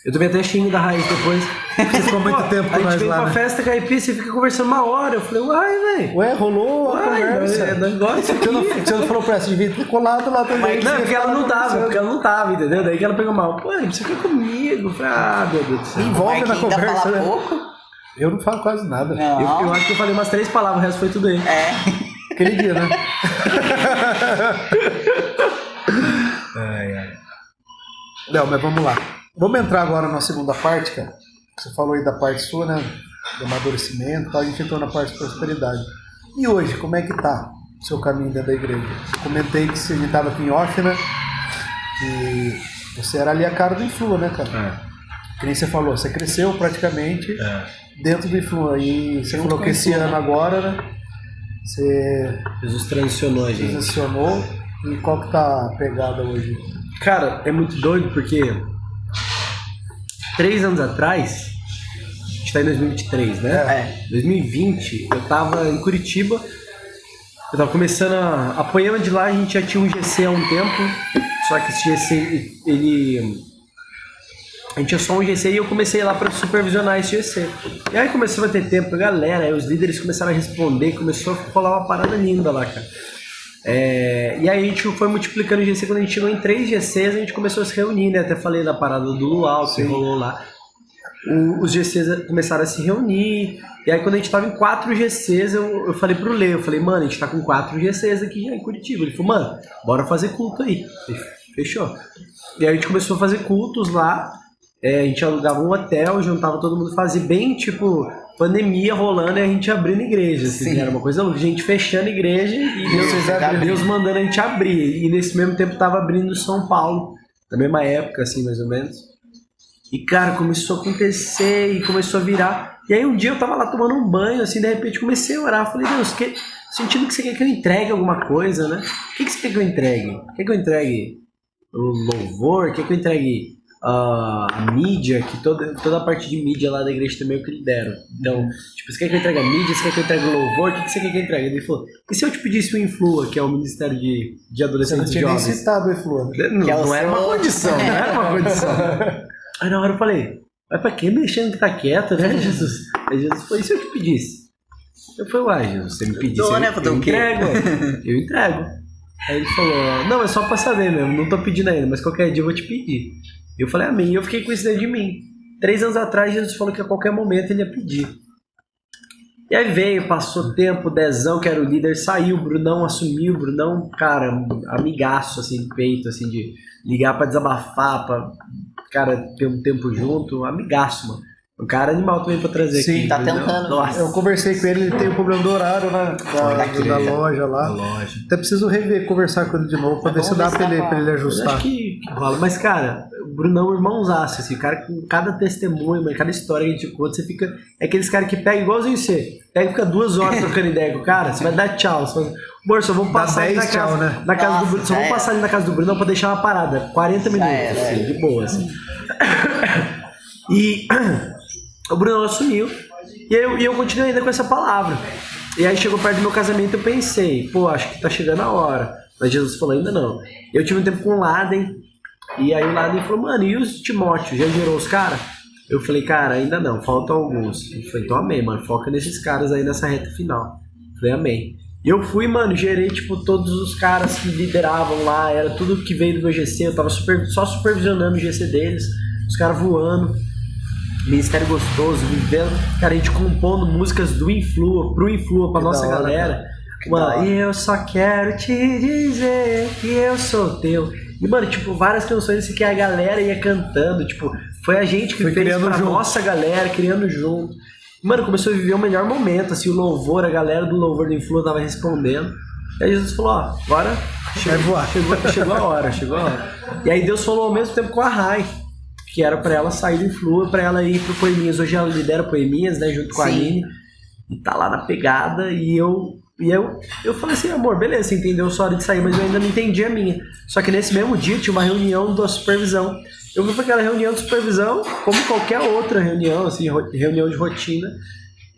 Eu tomei até xingo da Raiz depois. Você ficou muito tempo com nós lá, né? A gente veio pra festa caipira, você fica conversando uma hora. Eu falei, velho. Ué, rolou a conversa. Você não falou pra ela, você devia ter colado lá também. Não, porque ela não tava, entendeu? Daí que ela pegou mal. Pô, você fica comigo. Eu falei, meu Deus do céu. Envolve na conversa, fala né? pouco? Eu não falo quase nada. Eu acho que eu falei umas 3 palavras, o resto foi tudo aí. Aquele dia, né? Não, mas vamos lá. Vamos entrar agora na segunda parte, cara. Você falou aí da parte sua, né? Do amadurecimento e tal. A gente entrou na parte de prosperidade. E hoje, como é que tá o seu caminho dentro da igreja? Eu comentei que você estava aqui em off, né? E você era ali a cara do Influa, né, cara? Que nem você falou, você cresceu praticamente dentro do Influa. E você falou que esse ano agora, né? Você... Jesus transicionou a gente. Transicionou. E qual que tá a pegada hoje? Cara, é muito doido porque 3 anos atrás, a gente tá em 2023, né? 2020, eu tava em Curitiba, eu tava começando a Poema de lá, a gente já tinha um GC há um tempo, só que esse GC, a gente tinha só um GC e eu comecei lá pra supervisionar esse GC. E aí começou a ter tempo pra galera, aí os líderes começaram a responder, começou a rolar uma parada linda lá, cara. E aí a gente foi multiplicando o GC, quando a gente chegou em 3 GCs, a gente começou a se reunir, né? Até falei da parada do Luau, que rolou lá. Os GCs começaram a se reunir, e aí quando a gente tava em 4 GCs, eu falei pro Lê, eu falei, mano, a gente tá com 4 GCs aqui já em Curitiba. Ele falou, mano, bora fazer culto aí. Falei, fechou. E aí a gente começou a fazer cultos lá, a gente alugava um hotel, juntava todo mundo, fazia bem, tipo, pandemia rolando e a gente abrindo igreja, assim, era uma coisa louca, a gente fechando igreja e Deus mandando a gente abrir. E nesse mesmo tempo tava abrindo São Paulo, na mesma época, assim, mais ou menos. E, cara, começou a acontecer e começou a virar. E aí um dia eu tava lá tomando um banho, assim, de repente comecei a orar. Falei, Deus, sentindo que você quer que eu entregue alguma coisa, né? O que você quer que eu entregue? Quer que eu entregue o louvor? Quer que eu entregue a mídia? Que toda a parte de mídia lá da igreja também é o que lidero. Então, tipo, você quer que eu entregue a mídia? Você quer que eu entregue o louvor? O que você quer que eu entregue? Ele falou, e se eu te pedisse o Influa, que é o Ministério de Adolescentes e Jovens? Você não tinha nem citado o Influa. Não era uma condição, não era uma condição. Aí na hora eu falei, mas pra que mexendo que tá quieto, né, Jesus? Aí Jesus falou, e se eu te pedisse? Eu falei, uai, Jesus, você me pedisse, eu entrego, eu entrego. Aí ele falou, não, é só pra saber mesmo, não tô pedindo ainda, mas qualquer dia eu vou te pedir. Eu falei, amém, e eu fiquei com isso dentro de mim. 3 anos atrás, Jesus falou que a qualquer momento ele ia pedir. E aí veio, passou tempo, Dezão, que era o líder, saiu, o Brunão assumiu, o Brunão, cara, amigaço, assim, de peito, assim, de ligar pra desabafar, pra... cara, ter um tempo junto, amigaço, mano. Um cara animal também pra trazer aqui. Sim, tá tentando. Nossa. Eu conversei com ele tem o problema do horário, né? Da loja lá. Até preciso conversar com ele de novo pra ver se dá pra ele ajustar. Acho que rola. Mas, cara, o Brunão é um irmãozaço, assim. O cara, com cada testemunho, cada história que a gente conta, você fica... É aqueles caras que pegam igualzinho você. Pega e fica 2 horas trocando ideia com o cara, você vai dar tchau. Você fala, amor, só vamos passar ali na casa, né? Na casa do Brunão. Só vamos passar ali na casa do Brunão pra deixar uma parada. 40 minutos, assim, de boa, assim. E... o Bruno assumiu e eu continuei ainda com essa palavra. E aí chegou perto do meu casamento, eu pensei, pô, acho que tá chegando a hora. Mas Jesus falou, ainda não. Eu tive um tempo com o Laden, e aí o Laden falou, mano, e os Timóteo, já gerou os caras? Eu falei, cara, ainda não, faltam alguns. Ele falou, então amém, mano, foca nesses caras aí nessa reta final. Eu falei, amém. E eu fui, mano, gerei, tipo, todos os caras que lideravam lá, era tudo que veio do meu GC, eu tava só supervisionando o GC deles, os caras voando. Ministério gostoso, vivendo, cara, a gente compondo músicas do Influa, pro Influa, pra nossa galera. Mano, e eu só quero te dizer que eu sou teu. E, mano, tipo, várias canções assim, que a galera ia cantando, tipo, foi a gente que fez pra nossa galera, criando junto. Mano, começou a viver o melhor momento, assim, o louvor, a galera do louvor do Influa tava respondendo. E aí Jesus falou, ó, agora chegou a hora. E aí Deus falou ao mesmo tempo com a Rai, que era pra ela sair do Influa, pra ela ir pro Poeminhas. Hoje ela lidera Poeminhas, né, junto com a Aline. E tá lá na pegada, e eu falei assim, amor, beleza, você entendeu sua hora de sair, mas eu ainda não entendi a minha. Só que nesse mesmo dia tinha uma reunião da supervisão. Eu fui pra aquela reunião de supervisão, como qualquer outra reunião, assim, reunião de rotina.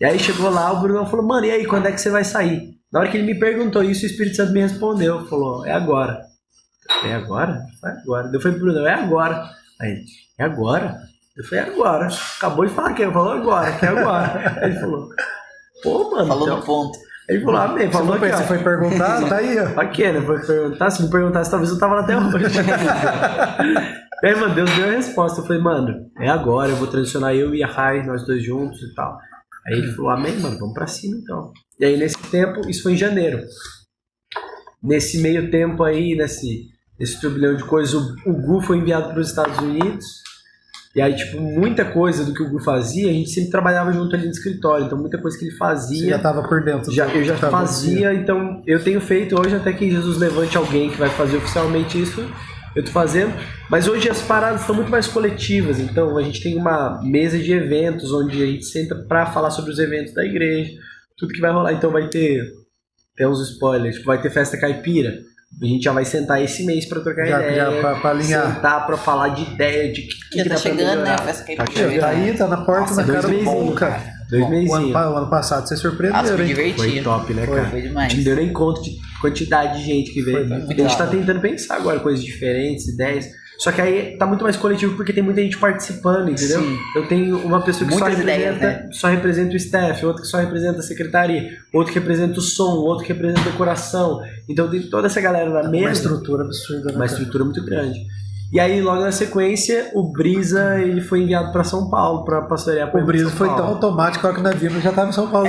E aí chegou lá, o Bruno falou, mano, e aí, quando é que você vai sair? Na hora que ele me perguntou isso, o Espírito Santo me respondeu, falou, é agora. É agora? Foi agora. Eu falei pro Bruno, é agora. Aí, é agora? Eu falei, é agora. Acabou de falar que ele falou agora, que é agora. Aí ele falou, pô, mano. Falou então... no ponto. Ele falou, amém, falou aqui, você foi perguntar, tá aí, ó. Aqui, né? Foi perguntar, se me perguntasse, talvez eu tava lá até hoje. E aí, mano, Deus deu a resposta. Eu falei, mano, é agora, eu vou transicionar eu e a Rai, nós dois juntos e tal. Aí ele falou, amém, mano, vamos pra cima então. E aí, nesse tempo, isso foi em janeiro. Nesse meio tempo aí, nesse turbilhão de coisas, o Gu foi enviado para os Estados Unidos. E aí, tipo, muita coisa do que o Gu fazia, a gente sempre trabalhava junto ali no escritório. Então, muita coisa que ele fazia... Você já estava por dentro. Eu já fazia, então eu tenho feito hoje, até que Jesus levante alguém que vai fazer oficialmente isso, eu tô fazendo. Mas hoje as paradas são muito mais coletivas, então a gente tem uma mesa de eventos, onde a gente senta para falar sobre os eventos da igreja, tudo que vai rolar. Então vai ter uns spoilers, tipo, vai ter festa caipira. A gente já vai sentar esse mês pra trocar Já ideia. pra alinhar. Sentar pra falar de ideia, de que Já tá dá pra chegando, né? melhorar. Festa que Tá a gente chegando. vê. Tá aí, tá na porta, Nossa, na cara do 2 povo, mesinhos, cara. 2 O mesinhos. ano passado você surpreendeu, Nossa, foi hein? Foi divertido. top, né, cara? Foi A demais. gente não deu nem conta de quantidade de gente que veio. Foi A gente tá tentando pensar agora coisas diferentes, ideias. Só que aí tá muito mais coletivo porque tem muita gente participando, entendeu? Sim. Eu tenho uma pessoa que Muitas ideias, né? só representa o staff, outro que só representa a secretaria, outro que representa o som, outro que representa a decoração. Então tem toda essa galera na Uma mesa. estrutura absurda, né? Uma cara? estrutura muito grande. E aí, logo na sequência, o Brisa ele foi enviado para São Paulo para pastorear O Brisa São foi tão Paulo. automático, a hora que nós vimos já tava em São Paulo.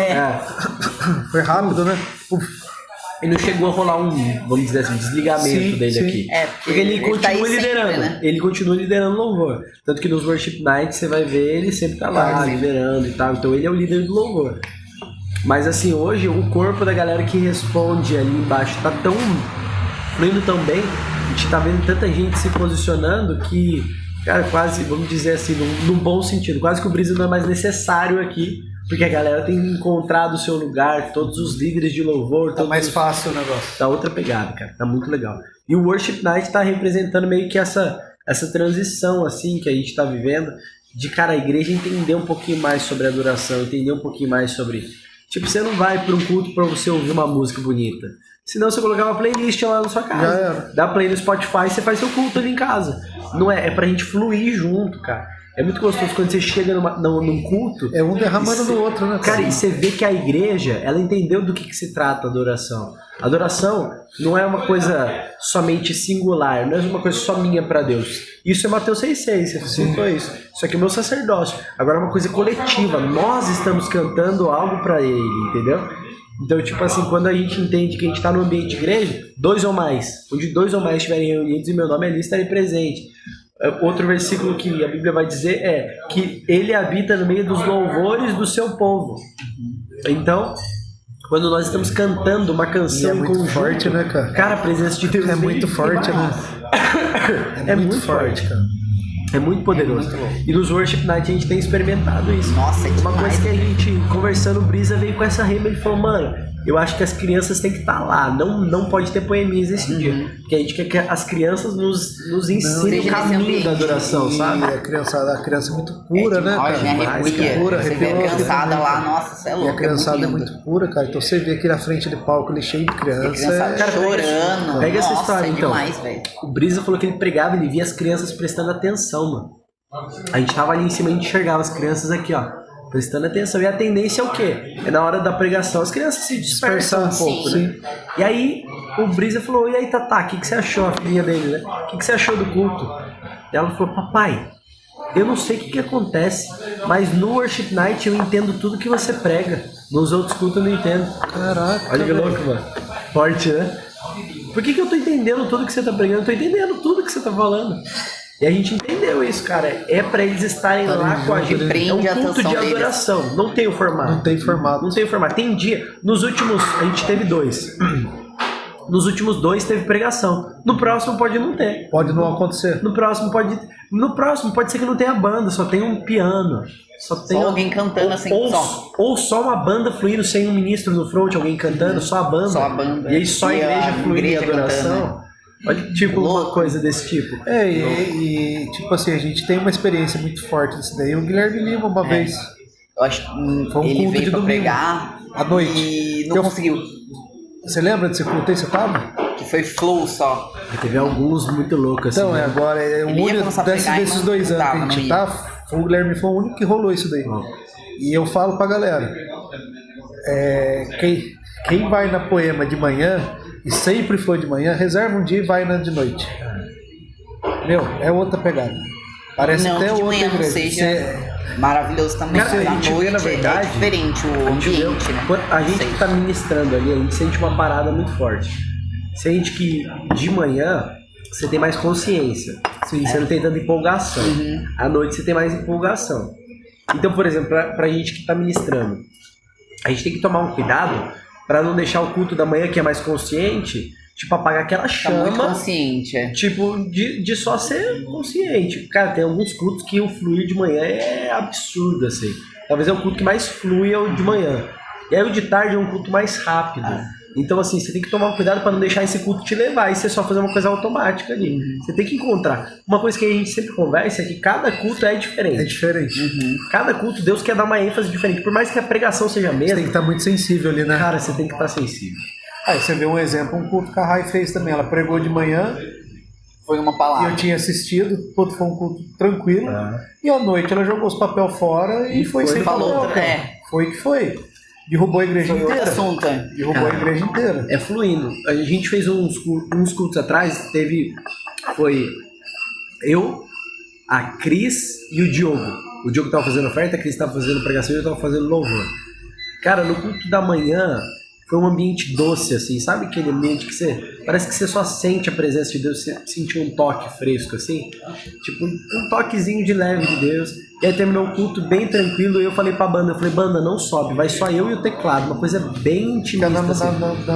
Foi rápido, né? E não chegou a rolar vamos dizer assim, um desligamento Sim, dele sim. aqui. Porque ele ele continua tá aí liderando. sempre, né? Ele continua liderando o louvor. Tanto que nos Worship Nights você vai ver ele sempre tá lá, liderando e tal. Então ele é o líder do louvor. Mas assim, hoje o corpo da galera que responde ali embaixo tá tão fluindo tão bem, a gente tá vendo tanta gente se posicionando que, cara, quase, vamos dizer assim, num bom sentido, quase que o Brisa não é mais necessário aqui, porque a galera tem encontrado o seu lugar, todos os líderes de louvor, Tá todos mais os... fácil o negócio. Tá outra pegada, cara, tá muito legal. E o Worship Night tá representando meio que essa transição, assim, que a gente tá vivendo, de, cara, a igreja entender um pouquinho mais sobre adoração, entender um pouquinho mais sobre... Tipo, você não vai para um culto para você ouvir uma música bonita. Senão você colocar uma playlist lá na sua Já casa. era. Dá play no Spotify e você faz seu culto ali em casa. Não é pra gente fluir junto, cara. É muito gostoso quando você chega num culto. É um derramando no outro, né? Cara, e você vê que a igreja, ela entendeu do que se trata a adoração. A adoração não é uma coisa somente singular, não é uma coisa só minha pra Deus. Isso é Mateus 6,6, você citou isso. Isso aqui é o meu sacerdócio. Agora é uma coisa coletiva, nós estamos cantando algo pra Ele, entendeu? Então, tipo assim, quando a gente entende que a gente tá no ambiente de igreja, 2 ou mais, onde 2 ou mais estiverem reunidos em meu nome, ali estarei presente. Outro versículo que a Bíblia vai dizer é que ele habita no meio dos louvores do seu povo. Então, quando nós estamos cantando uma canção E é muito em conjunto, forte, né, cara? a presença de Deus É muito forte, né? É muito forte, cara. É muito poderoso. E nos Worship Night a gente tem experimentado isso. Nossa, é Uma demais. coisa que a gente, conversando, o Brisa veio com essa rima, ele falou, mano, eu acho que as crianças têm que estar lá, não pode ter poeminhas esse dia. Porque a gente quer que as crianças nos ensinem o seja caminho nesse ambiente. da adoração, E sabe? a criança é muito pura, né, demais, cara? né? Demais, Arrepia. Pura, Você vê a arrepia, criançada arrepia. lá, nossa, você é E louco. a criançada é lindo. muito pura, cara. Então você vê aqui na frente de palco, ele cheio de criança. Criançada Cara, chorando. pega essa Nossa, história, é então. demais, velho. O Brisa falou que ele pregava, ele via as crianças prestando atenção, mano. A gente tava ali em cima, a gente enxergava as crianças aqui, ó, prestando atenção. E a tendência é o quê? É na hora da pregação as crianças se dispersam um pouco, né? E aí o Brisa falou, e aí Tatá, o que você achou, a filhinha dele, né? O que você achou do culto? E ela falou, papai, eu não sei o que acontece, mas no Worship Night eu entendo tudo que você prega. Nos outros cultos eu não entendo. Caraca, Olha que velho. louco, mano. Forte, né? Por que eu tô entendendo tudo que você tá pregando? Eu tô entendendo tudo que você tá falando. E a gente entendeu isso, cara. É pra eles estarem lá com a gente. Prende É um a culto atenção de deles. adoração. Não tem o formato. Não tem formato. Não tem o formato. Tem dia. Nos últimos, a gente teve 2. Nos últimos 2 teve pregação. No próximo pode não ter. Pode não acontecer. No próximo pode ser que não tenha banda, só tem um piano. Só tem alguém cantando assim, só. Ou só uma banda fluindo sem um ministro no front, alguém cantando, só a banda. Só a banda. E aí só a E igreja a fluindo em igreja adoração. cantando, Olha, tipo, uma coisa desse tipo. E tipo assim, a gente tem uma experiência muito forte disso daí. O Guilherme Lima, uma vez, Eu acho que Foi um ele culto veio de pra domingo, pregar à noite. e não Eu- conseguiu. você lembra desse culto aí? Você tava? Que foi flow só. Teve alguns muito loucos assim. Então, né? agora, o Ele ia único começar a pregar e desses não 2 anos que a dava, gente não tá, o Guilherme foi o único que rolou isso daí. E eu falo pra galera, quem vai na Poema de manhã, e sempre foi de manhã, reserva um dia e vai na de noite. Meu, é outra pegada. Parece Não até que de outra manhã não igreja. seja maravilhoso também. Cara, a à gente vê, noite na verdade, é diferente o A gente vê- ambiente, né? A gente Sei. que tá ministrando ali, a gente sente uma parada muito forte. Sente que de manhã você tem mais consciência. Você não tem tanta empolgação. À noite você tem mais empolgação. Então, por exemplo, pra gente que tá ministrando, a gente tem que tomar um cuidado pra não deixar o culto da manhã, que é mais consciente, tipo, apagar aquela Tá muito chama. consciente, é. Tipo, de só ser consciente. Cara, tem alguns cultos que o fluir de manhã é absurdo, assim. Talvez é o culto que mais flui é o de manhã. E aí o de tarde é um culto mais rápido. Então, assim, você tem que tomar cuidado para não deixar esse culto te levar e você só fazer uma coisa automática ali. Você tem que encontrar. Uma coisa que a gente sempre conversa é que cada culto é diferente. É diferente. Cada culto, Deus quer dar uma ênfase diferente. Por mais que a pregação seja a Você mesma, tem que estar muito sensível ali, né? cara, você tem que estar sensível. Aí você vê um exemplo, um culto que a Rai fez também. Ela pregou de manhã Foi uma e palavra. eu tinha assistido, foi um culto tranquilo. E à noite ela jogou os papel fora e foi sem falou, papel, cara. Foi que foi. Derrubou a igreja Foi outro inteira. assunto. Derrubou a igreja inteira. É fluindo. A gente fez uns cultos atrás, foi eu, a Cris e o Diogo. O Diogo tava fazendo oferta, a Cris tava fazendo pregação e eu tava fazendo louvor. Cara, no culto da manhã foi um ambiente doce, assim, sabe aquele ambiente que parece que você só sente a presença de Deus, você sentiu um toque fresco, assim, tipo um toquezinho de leve de Deus. E aí terminou o culto bem tranquilo e eu falei pra banda, banda, não sobe, vai só eu e o teclado, uma coisa bem intimista, assim.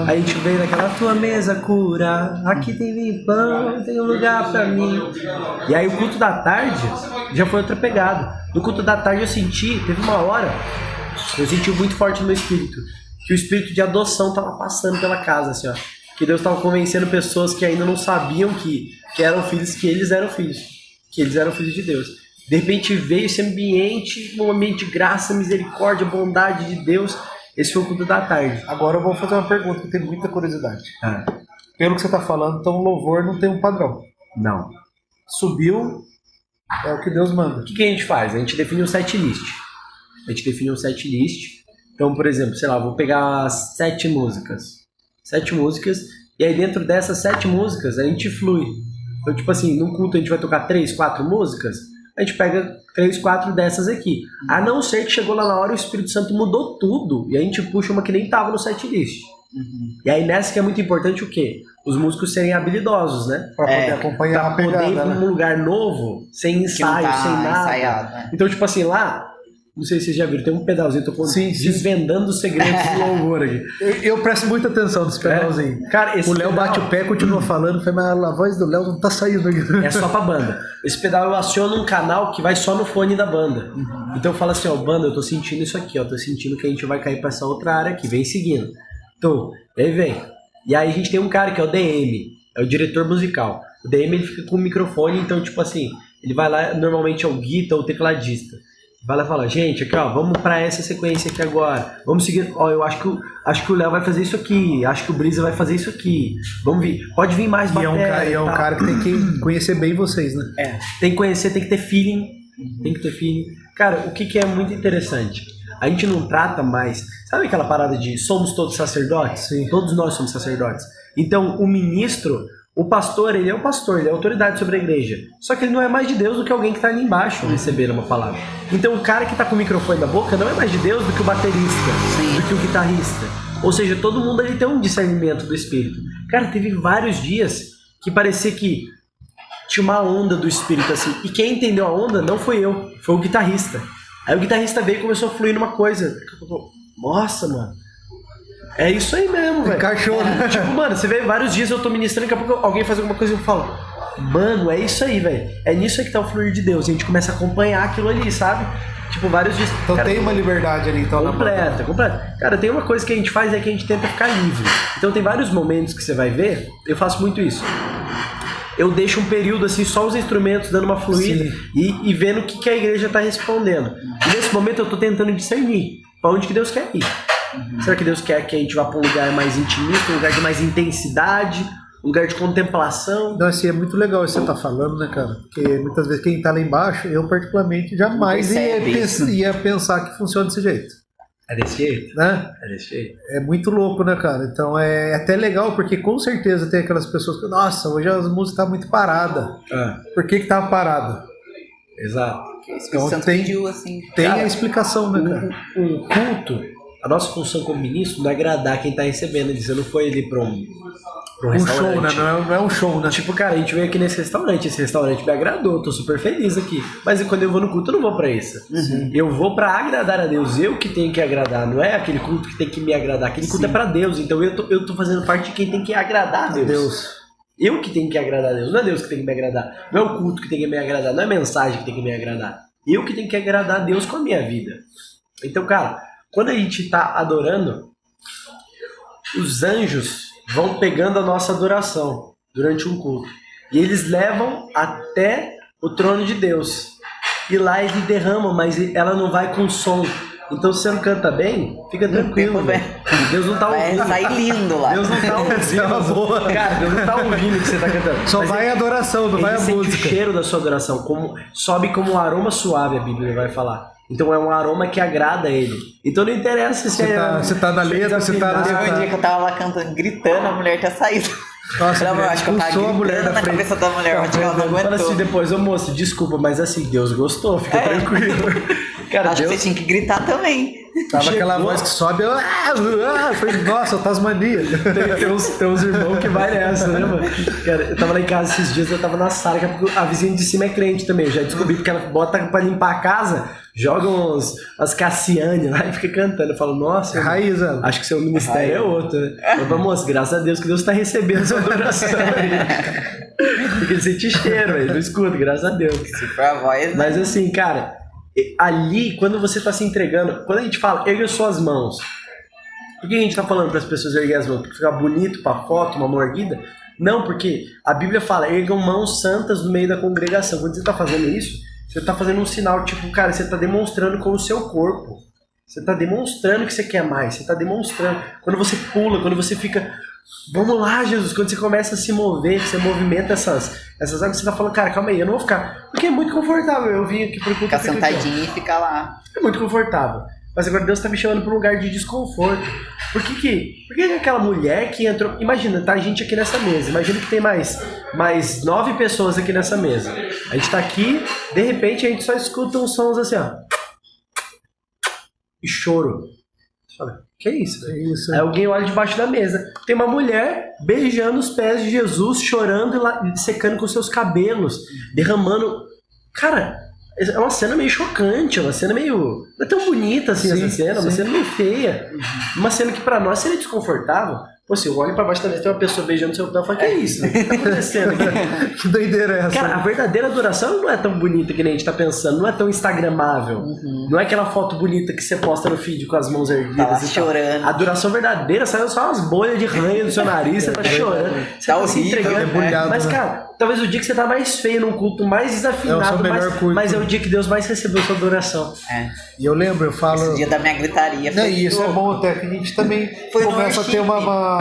Aí a gente veio naquela, tua mesa cura, aqui tem vinho e pão, tem um lugar pra mim. E aí o culto da tarde já foi outra pegada. No culto da tarde eu teve uma hora, eu senti muito forte no meu espírito, que o espírito de adoção tava passando pela casa, assim, ó. Que Deus tava convencendo pessoas que ainda não sabiam que eram filhos, que eles eram filhos. Que eles eram filhos de Deus. De repente veio esse ambiente, um ambiente de graça, misericórdia, bondade de Deus. Esse foi o culto da tarde. Agora eu vou fazer uma pergunta que eu tenho muita curiosidade. Pelo que você tá falando, então o louvor não tem um padrão. Não. Subiu, é o que Deus manda. O que a gente faz? A gente define um set list. Então, por exemplo, sei lá, vou pegar 7 músicas. 7 músicas, e aí dentro dessas 7 músicas a gente flui. Então, tipo assim, num culto a gente vai tocar 3, 4 músicas, a gente pega 3, 4 dessas aqui. A não ser que chegou lá na hora e o Espírito Santo mudou tudo, e a gente puxa uma que nem tava no set list. E aí nessa que é muito importante o quê? Os músicos serem habilidosos, né? Pra poder acompanhar pra a pegada, poder ir pra né? um lugar novo, sem ensaio, sem nada. Ensaiado, né? Então, tipo assim, lá, não sei se vocês já viram, tem um pedalzinho, eu tô desvendando os segredos do louvor aqui. Eu presto muita atenção nesse pedalzinho. Cara, esse O Léo pedal bate o pé, continua falando, mas a voz do Léo não tá saindo aqui. é só pra banda. Esse pedal eu aciono um canal que vai só no fone da banda. Então eu falo assim, ó, banda, eu tô sentindo isso aqui, ó, tô sentindo que a gente vai cair pra essa outra área aqui, vem seguindo. Então, aí vem. E aí a gente tem um cara que é o DM, é o diretor musical. O DM ele fica com o microfone, então tipo assim, ele vai lá, normalmente é o guitarrista ou o tecladista. Vai lá e fala, gente, aqui ó, vamos pra essa sequência aqui agora. Vamos seguir, ó, eu acho que o Léo vai fazer isso aqui, acho que o Brisa vai fazer isso aqui. Vamos vir, pode vir mais bateria. E é um cara que tem que conhecer bem vocês, né? Tem que conhecer, tem que ter feeling. Tem que ter feeling. Cara, o que é muito interessante? A gente não trata mais... Sabe aquela parada de somos todos sacerdotes? Sim. Todos nós somos sacerdotes. Então, o ministro... O pastor, ele é o pastor, ele é a autoridade sobre a igreja. Só que ele não é mais de Deus do que alguém que está ali embaixo recebendo uma palavra. Então o cara que está com o microfone na boca não é mais de Deus do que o baterista, do que o guitarrista. Ou seja, todo mundo ali tem um discernimento do Espírito. Cara, teve vários dias que parecia que tinha uma onda do Espírito assim. E quem entendeu a onda não foi eu, foi o guitarrista. Aí o guitarrista veio e começou a fluir numa coisa. Nossa, mano. É isso aí mesmo, velho. Encaixou, né? Tipo, mano, você vê vários dias eu tô ministrando, daqui a pouco alguém faz alguma coisa e eu falo, mano, é isso aí, velho. É nisso aí que tá o fluir de Deus. E a gente começa a acompanhar aquilo ali, sabe? Tipo, vários dias. Então cara, tem uma liberdade ali, então. completa. Cara, tem uma coisa que a gente faz é que a gente tenta ficar livre. Então tem vários momentos que você vai ver, eu faço muito isso. Eu deixo um período assim, só os instrumentos dando uma fluida e vendo o que a igreja tá respondendo. E nesse momento eu tô tentando discernir pra onde que Deus quer ir. Será que Deus quer que a gente vá para um lugar mais intimista, um lugar de mais intensidade, um lugar de contemplação? Não, assim, é muito legal isso que você tá falando, né, cara? Porque muitas vezes quem tá lá embaixo, eu particularmente jamais ia pensar que funciona desse jeito. É desse jeito? Né? É desse jeito. É muito louco, né, cara? Então é até legal, porque com certeza tem aquelas pessoas que, nossa, hoje as músicas tá muito parada. Por que tava parada? Exato. Então assim. Tem a explicação, né, cara? O culto, a nossa função como ministro não é agradar quem tá recebendo. Você não foi ali pra um restaurante. Show, né? Não é um show, né? Tipo, cara, a gente veio aqui nesse restaurante. Esse restaurante me agradou, tô super feliz aqui. Mas quando eu vou no culto, eu não vou pra isso. Eu vou pra agradar a Deus. Eu que tenho que agradar. Não é aquele culto que tem que me agradar. Aquele culto é pra Deus. Então eu tô fazendo parte de quem tem que agradar a Deus. Eu que tenho que agradar a Deus. Não é Deus que tem que me agradar. Não é o culto que tem que me agradar. Não é a mensagem que tem que me agradar. Eu que tenho que agradar a Deus com a minha vida. Então, cara, quando a gente tá adorando, os anjos vão pegando a nossa adoração durante um culto. E eles levam até o trono de Deus. E lá ele derrama, mas ela não vai com som. Então se você não canta bem, fica tranquilo, velho. Deus não tá ouvindo. Vai sair lindo lá. Deus não tá ouvindo. Cara, Deus não tá ouvindo o que você tá cantando. Só Mas vai a adoração, não vai a sente música. o cheiro da sua adoração, sobe como um aroma suave, a Bíblia vai falar. Então é um aroma que agrada a ele. Então não interessa se Você tá na letra, você tá Teve na... um dia que eu tava lá cantando, gritando, a mulher tinha saído. Nossa, Eu acho que eu tava expulsou a mulher gritando da na frente. cabeça da mulher, acho que ela não Fala aguentou. assim depois, ô moço, desculpa, mas assim, Deus gostou, fica tranquilo. Cara, Acho que Deus você tinha que gritar também. Tava aquela chegou. voz que sobe, foi, nossa, Tasmania. tem uns irmãos que vai nessa, né, mano? Cara, eu tava lá em casa esses dias, eu tava na sala, porque a vizinha de cima é crente também. Eu já descobri que ela bota pra limpar a casa, joga umas Cassiane lá e fica cantando. Eu falo, nossa, irmão, Raiz, Ana. acho que seu ministério é outro, né? Eu falo, moço, graças a Deus que Deus tá recebendo sua adoração aí. Porque ele sente cheiro, velho, não escuta, graças a Deus. Se for a voz, né? Mas assim, cara, ali, quando você tá se entregando, quando a gente fala, erga suas mãos, por que a gente tá falando para as pessoas erguer as mãos? Porque fica bonito pra foto, uma mão erguida? Não, porque a Bíblia fala, ergam mãos santas no meio da congregação. Quando você tá fazendo isso, você tá fazendo um sinal, tipo, cara, você tá demonstrando com o seu corpo. Você tá demonstrando que você quer mais, você tá demonstrando. Quando você pula, quando você fica, vamos lá, Jesus, quando você começa a se mover, você movimenta essas águas, você tá falando, cara, calma aí, eu não vou ficar, porque é muito confortável, eu vim aqui pro culto. Ficar sentadinho e ficar lá. É muito confortável. Mas agora Deus tá me chamando pra um lugar de desconforto. Por que aquela mulher que entrou... Imagina, tá a gente aqui nessa mesa. Imagina que tem mais 9 pessoas aqui nessa mesa. A gente tá aqui, de repente a gente só escuta uns sons assim, ó. E choro. Fala, que é isso? É isso. Aí alguém olha debaixo da mesa. Tem uma mulher beijando os pés de Jesus, chorando e lá, secando com seus cabelos, derramando... Cara... É uma cena meio chocante, é uma cena meio... Não é tão bonita assim essa cena, uma cena meio feia. Uma cena que pra nós seria desconfortável. Pô, se eu olho pra baixo da mesa, tem uma pessoa beijando seu pé, eu falo, que é isso? O que tá acontecendo aqui? Que doideira é essa? Cara, a verdadeira adoração não é tão bonita que nem a gente tá pensando, não é tão instagramável. Não é aquela foto bonita que você posta no feed com as mãos erguidas Tá lá e tal. chorando. A adoração verdadeira saiu só umas bolhas de ranho do seu nariz, você tá chorando. Você Tá tá se horrível, entregando. debulhado, Mas, né? cara, talvez o dia que você tá mais feio num culto, mais É o desafinado, seu melhor culto. mas é o dia que Deus mais recebeu sua adoração. É. E eu lembro, eu falo... Esse dia da minha gritaria. Não, foi e isso é tudo. bom até, que a gente também Foi no começa a ter worship. uma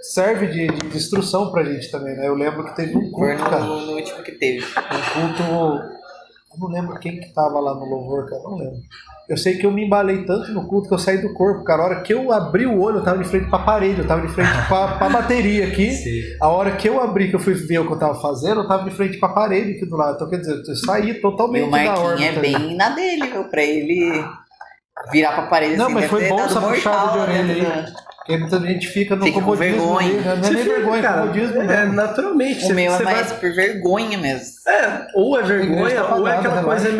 serve de instrução pra gente também, né? Eu lembro que teve um Foi culto, cara. no último que teve. Um culto... Eu não lembro quem que tava lá no louvor, cara. Não lembro. Eu sei que eu me embalei tanto no culto que eu saí do corpo, cara. A hora que eu abri o olho, eu tava de frente pra parede, eu tava de frente pra bateria aqui. Sim. A hora que eu abri, que eu fui ver o que eu tava fazendo, eu tava de frente pra parede aqui do lado. Então, quer dizer, eu saí E totalmente o da Marquinhos órbita. é bem na dele, viu? Pra ele virar pra parede Não, assim. mas deve foi ter bom dado essa puxada de mortal, orelha né? aí. Porque muita gente fica no Fica com comodismo vergonha. ali, né? Não é nem vergonha, é comodismo É, mesmo. naturalmente. O meu é você mais vai- por vergonha mesmo. ou é A igreja vergonha, tá ou é apagada, aquela relaxa. coisa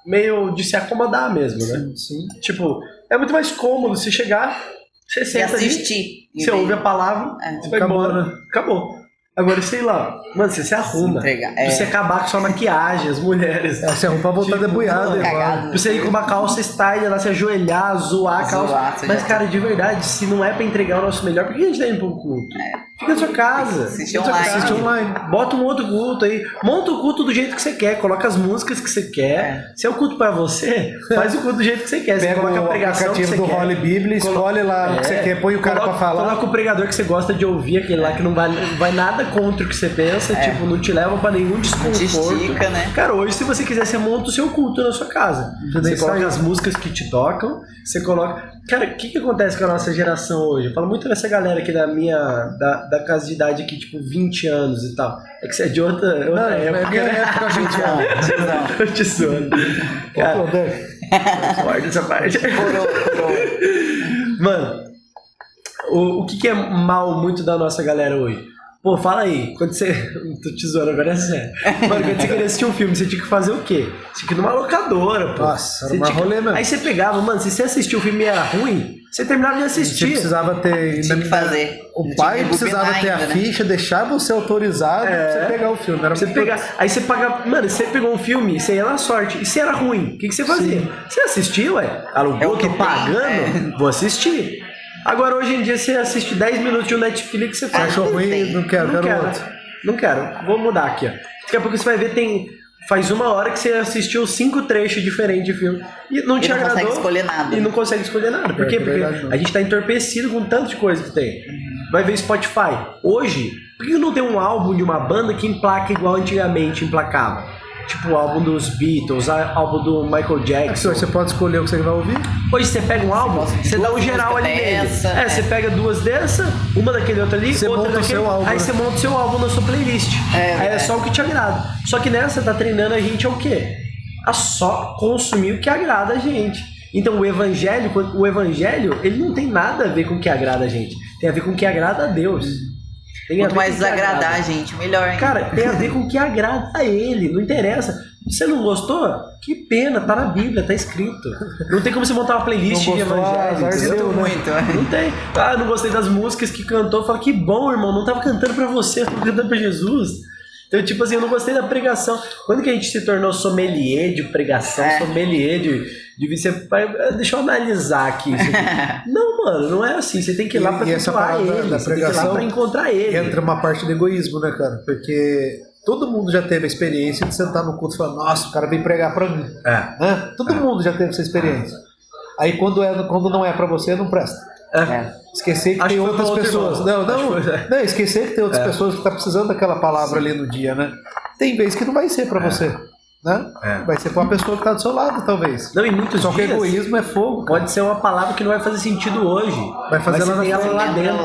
meio de se acomodar mesmo, né? Sim. Tipo, é muito mais cômodo se chegar, você E senta ali, assistir. você ouve a palavra, É. você vai Acabou, embora, né? acabou. Agora, sei lá, mano, você se arruma. entregar, Pra você acabar com sua maquiagem, as mulheres. É, se arruma pra voltar Tipo, debulhada. não, cagado. igual. Pra você ir com uma calça style, lá, se ajoelhar, zoar a calça. Zoar, você Mas, já- cara, de verdade, se não é pra entregar o nosso melhor, por que a gente tá indo pra um culto? Fica na sua casa. Assiste fica na sua online. casa. Assiste online. Bota um outro culto aí. Monta o culto do jeito que você quer. Coloca as músicas que você quer. Se é o culto pra você, faz o culto do jeito que você quer. Você Pega coloca a o pregação que aplicativo você do quer. Holy Bíblia, escolhe lá o que você quer, põe o cara Coloca- pra falar. Coloca o pregador que você gosta de ouvir, aquele lá que não vai nada contra o que você pensa, tipo, não te leva pra nenhum desconforto. Te estica, né? Cara, hoje, se você quiser, você monta o seu culto na sua casa. Você Isso coloca aí. as músicas que te tocam, você coloca... Cara, o que acontece com a nossa geração hoje? Eu falo muito dessa galera aqui da casa de idade aqui, tipo, 20 anos e tal. É que você é de outra época, minha né? época, 20 anos. Tiozão. Eu te zoando. Cara, Ô, Dani, corta essa parte. Coroa. Mano, o que é mal muito da nossa galera hoje? Pô, fala aí, quando você... Tô te zoando, agora é sério. Mano, quando você queria assistir um filme, você tinha que fazer o quê? Você tinha que ir numa locadora, pô. Nossa, era Você uma tinha que- rolê mesmo. Aí você pegava, mano, se você assistiu o filme e era ruim, você terminava de você assistir. precisava ter. Tinha que fazer. O Tinha pai que precisava rebobinar ter a ainda, né? ficha, deixar você autorizado pra você pegar o filme. Era Você muito- pegar, aí você pagava, mano, você pegou um filme, você ia na sorte, e se era ruim, o que você fazia? Você assistiu, ué? É Alugou, o que tô tem, pagando, vou assistir. Agora, hoje em dia, você assiste 10 minutos de um Netflix, você fala... Achou ruim? Não quero outro. Não quero. Vou mudar aqui, ó. Daqui a pouco você vai ver, faz 1 hora que você assistiu 5 trechos diferentes de filme. E não te agradou. Não consegue escolher nada. E não consegue escolher nada. Por quê? Porque verdade, a gente tá entorpecido com tanto de coisa que tem. Vai ver Spotify. Hoje, por que não tem um álbum de uma banda que emplaca igual antigamente emplacava? Tipo o álbum dos Beatles, álbum do Michael Jackson. Você pode escolher o que você vai ouvir. Hoje você pega um álbum, você dá um geral ali nele. Você pega 2 dessa, uma daquele outro ali, Você outra monta o daquele. seu álbum, aí né? você monta o seu álbum na sua playlist. Aí é só o que te agrada. Só que nessa tá treinando a gente ao quê? A só consumir o que agrada a gente. Então o evangelho, ele não tem nada a ver com o que agrada a gente. Tem a ver com o que agrada a Deus. Quanto mais desagradar a gente, melhor, hein? Cara, tem a ver com o que agrada a ele. Não interessa. Você não gostou? Que pena, tá na Bíblia, tá escrito. Não tem como você montar uma playlist de evangelho. Sinto muito. Não tem. Ah, não gostei das músicas que cantou. Fala, que bom, irmão, não tava cantando pra você, eu tava cantando pra Jesus. Então, tipo assim, eu não gostei da pregação. Quando que a gente se tornou sommelier de pregação, sommelier de você... Deixa eu analisar aqui isso aqui. Não, mano, não é assim. Você tem que ir lá pra cultuar ele. Da Você tem que ir lá pra encontrar ele. Entra uma parte de egoísmo, né, cara? Porque todo mundo já teve a experiência de sentar no culto e falar, nossa, o cara vem pregar pra mim. Todo mundo já teve essa experiência. Aí quando não é pra você, não presta. Esquecer que tem outras pessoas. Não, esquecer que tem outras pessoas que estão precisando daquela palavra ali no dia, né? Tem vez que não vai ser pra você, né? Vai ser pra uma pessoa que tá do seu lado, talvez. Não, em muitos Só que dias, egoísmo é fogo. Cara. Pode ser uma palavra que não vai fazer sentido hoje. Vai fazer lá na ela frente. lá dentro.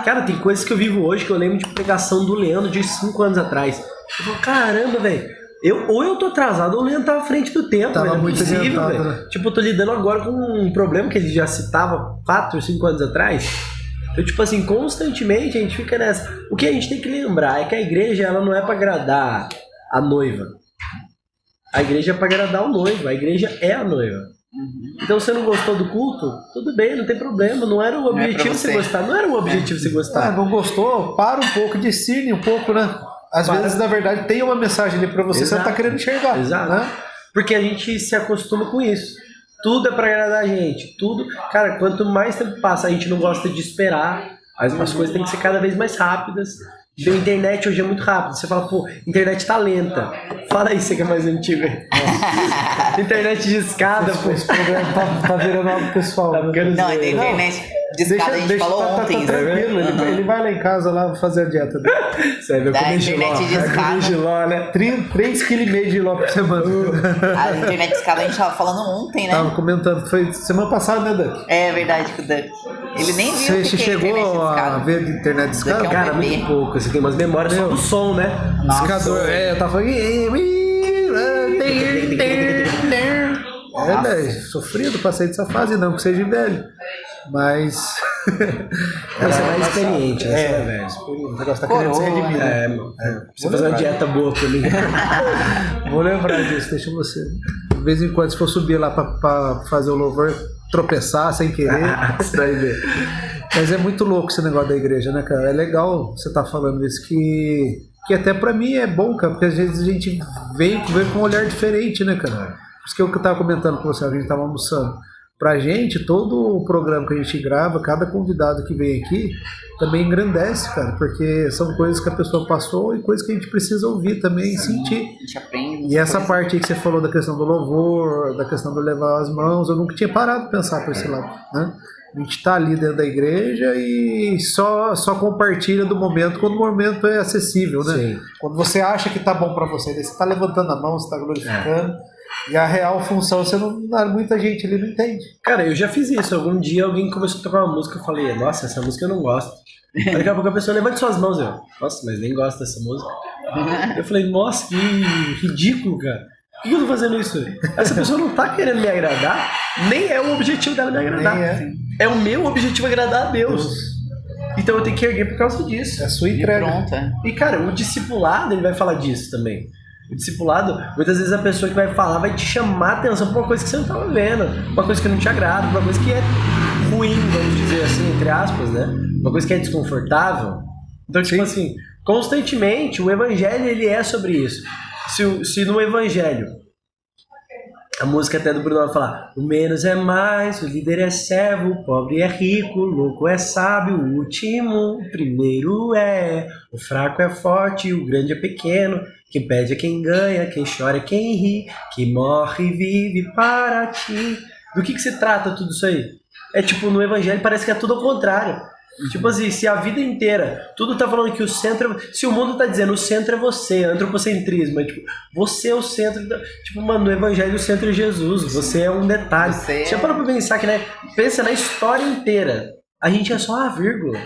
Cara, tem coisas que eu vivo hoje que eu lembro de pregação do Leandro de 5 anos atrás. Eu falo, caramba, velho. Ou eu tô atrasado ou o Leandro tá à frente do tempo. Tava velho. muito adiantado, velho. né? Tipo, eu tô lidando agora com um problema que ele já citava 4 ou 5 anos atrás. Então, tipo assim, constantemente a gente fica nessa. O que a gente tem que lembrar é que a igreja, ela não é pra agradar a noiva. A igreja é pra agradar o noivo. A igreja é a noiva. Então, você não gostou do culto? Tudo bem, não tem problema. Não era o objetivo você gostar. Não era o objetivo você gostar. Não gostou? Para um pouco, discerne um pouco, né? Às vezes, na verdade, tem uma mensagem ali pra você, você não tá querendo enxergar. Exato. Né? Porque a gente se acostuma com isso. Tudo é pra agradar a gente. Tudo. Cara, quanto mais tempo passa, a gente não gosta de esperar. As coisas têm que ser cada vez mais rápidas. A internet hoje é muito rápida. Você fala, pô, internet tá lenta. Fala aí, você que é mais antigo aí. Internet de escada, pô. Esse programa tá virando algo pessoal. Tá ficando Não, a internet de escada a gente falou ontem. Tá tranquilo, ele vai lá em casa lá fazer a dieta dele. Você vai Da comer internet de escada. Comer giló, né? 3,5 kg de ló por semana. A internet de escada a gente tava falando ontem, né? Tava comentando, foi semana passada, né, Dan? É verdade que o Dan. Ele nem viu o que Você que é internet de chegou a escada. ver de internet de escada? Daqui a um Cara, bebê. muito pouco. Você tem umas memórias só do som, né? Discador, eu tava falando. Velho, sofrido, passei dessa fase, não que seja velho. Mas. Você é mais experiente, né? Você é velho. O negócio tá querendo se redimir. Né? Mano. Precisa fazer uma dieta boa pra mim. Vou lembrar disso, deixa você. De vez em quando, se for subir lá pra fazer o louvor, tropeçar sem querer. Você vai ver. Mas é muito louco esse negócio da igreja, né, cara? É legal você tá falando isso, que até pra mim é bom, cara, porque às vezes a gente vê com um olhar diferente, né, cara? Por isso que eu tava comentando com você, a gente tava almoçando. Pra gente, todo o programa que a gente grava, cada convidado que vem aqui, também engrandece, cara, porque são coisas que a pessoa passou e coisas que a gente precisa ouvir também e sentir. A gente aprende. E essa parte aí que você falou da questão do louvor, da questão do levar as mãos, eu nunca tinha parado de pensar por esse lado, né? A gente tá ali dentro da igreja e só compartilha do momento quando o momento é acessível, né? Sim. Quando você acha que tá bom pra você, daí você tá levantando a mão, você tá glorificando. E a real função, muita gente ali não entende. Cara, eu já fiz isso. Algum dia alguém começou a tocar uma música, eu falei, nossa, essa música eu não gosto. Aí daqui a pouco a pessoa levante suas mãos, eu, nossa, mas nem gosto dessa música. Eu falei, nossa, que ridículo, cara. Por que eu tô fazendo isso? Essa pessoa não tá querendo me agradar, nem é o objetivo dela me agradar. É o meu objetivo agradar a Deus. Então eu tenho que erguer por causa disso. É a sua entrega. Pronto, é. E cara, o discipulado, ele vai falar disso também. O discipulado, muitas vezes a pessoa que vai falar vai te chamar a atenção pra uma coisa que você não tava vendo, uma coisa que não te agrada, uma coisa que é ruim, vamos dizer assim, entre aspas, né? Uma coisa que é desconfortável. Então, tipo assim, constantemente o evangelho, ele é sobre isso. Se no evangelho A música até do Bruno vai falar: o menos é mais, o líder é servo, o pobre é rico, o louco é sábio, o último, o primeiro é. O fraco é forte, o grande é pequeno, quem pede é quem ganha, quem chora é quem ri, quem morre e vive para ti. Do que se trata tudo isso aí? É tipo, no evangelho parece que é tudo ao contrário. Tipo assim, se a vida inteira, tudo tá falando que o centro é... Se o mundo tá dizendo o centro é você, antropocentrismo, é tipo, você é o centro, tipo, mano, no evangelho o centro é Jesus, você é um detalhe. Você já parou pra pensar que, né, pensa na história inteira, a gente é só uma vírgula.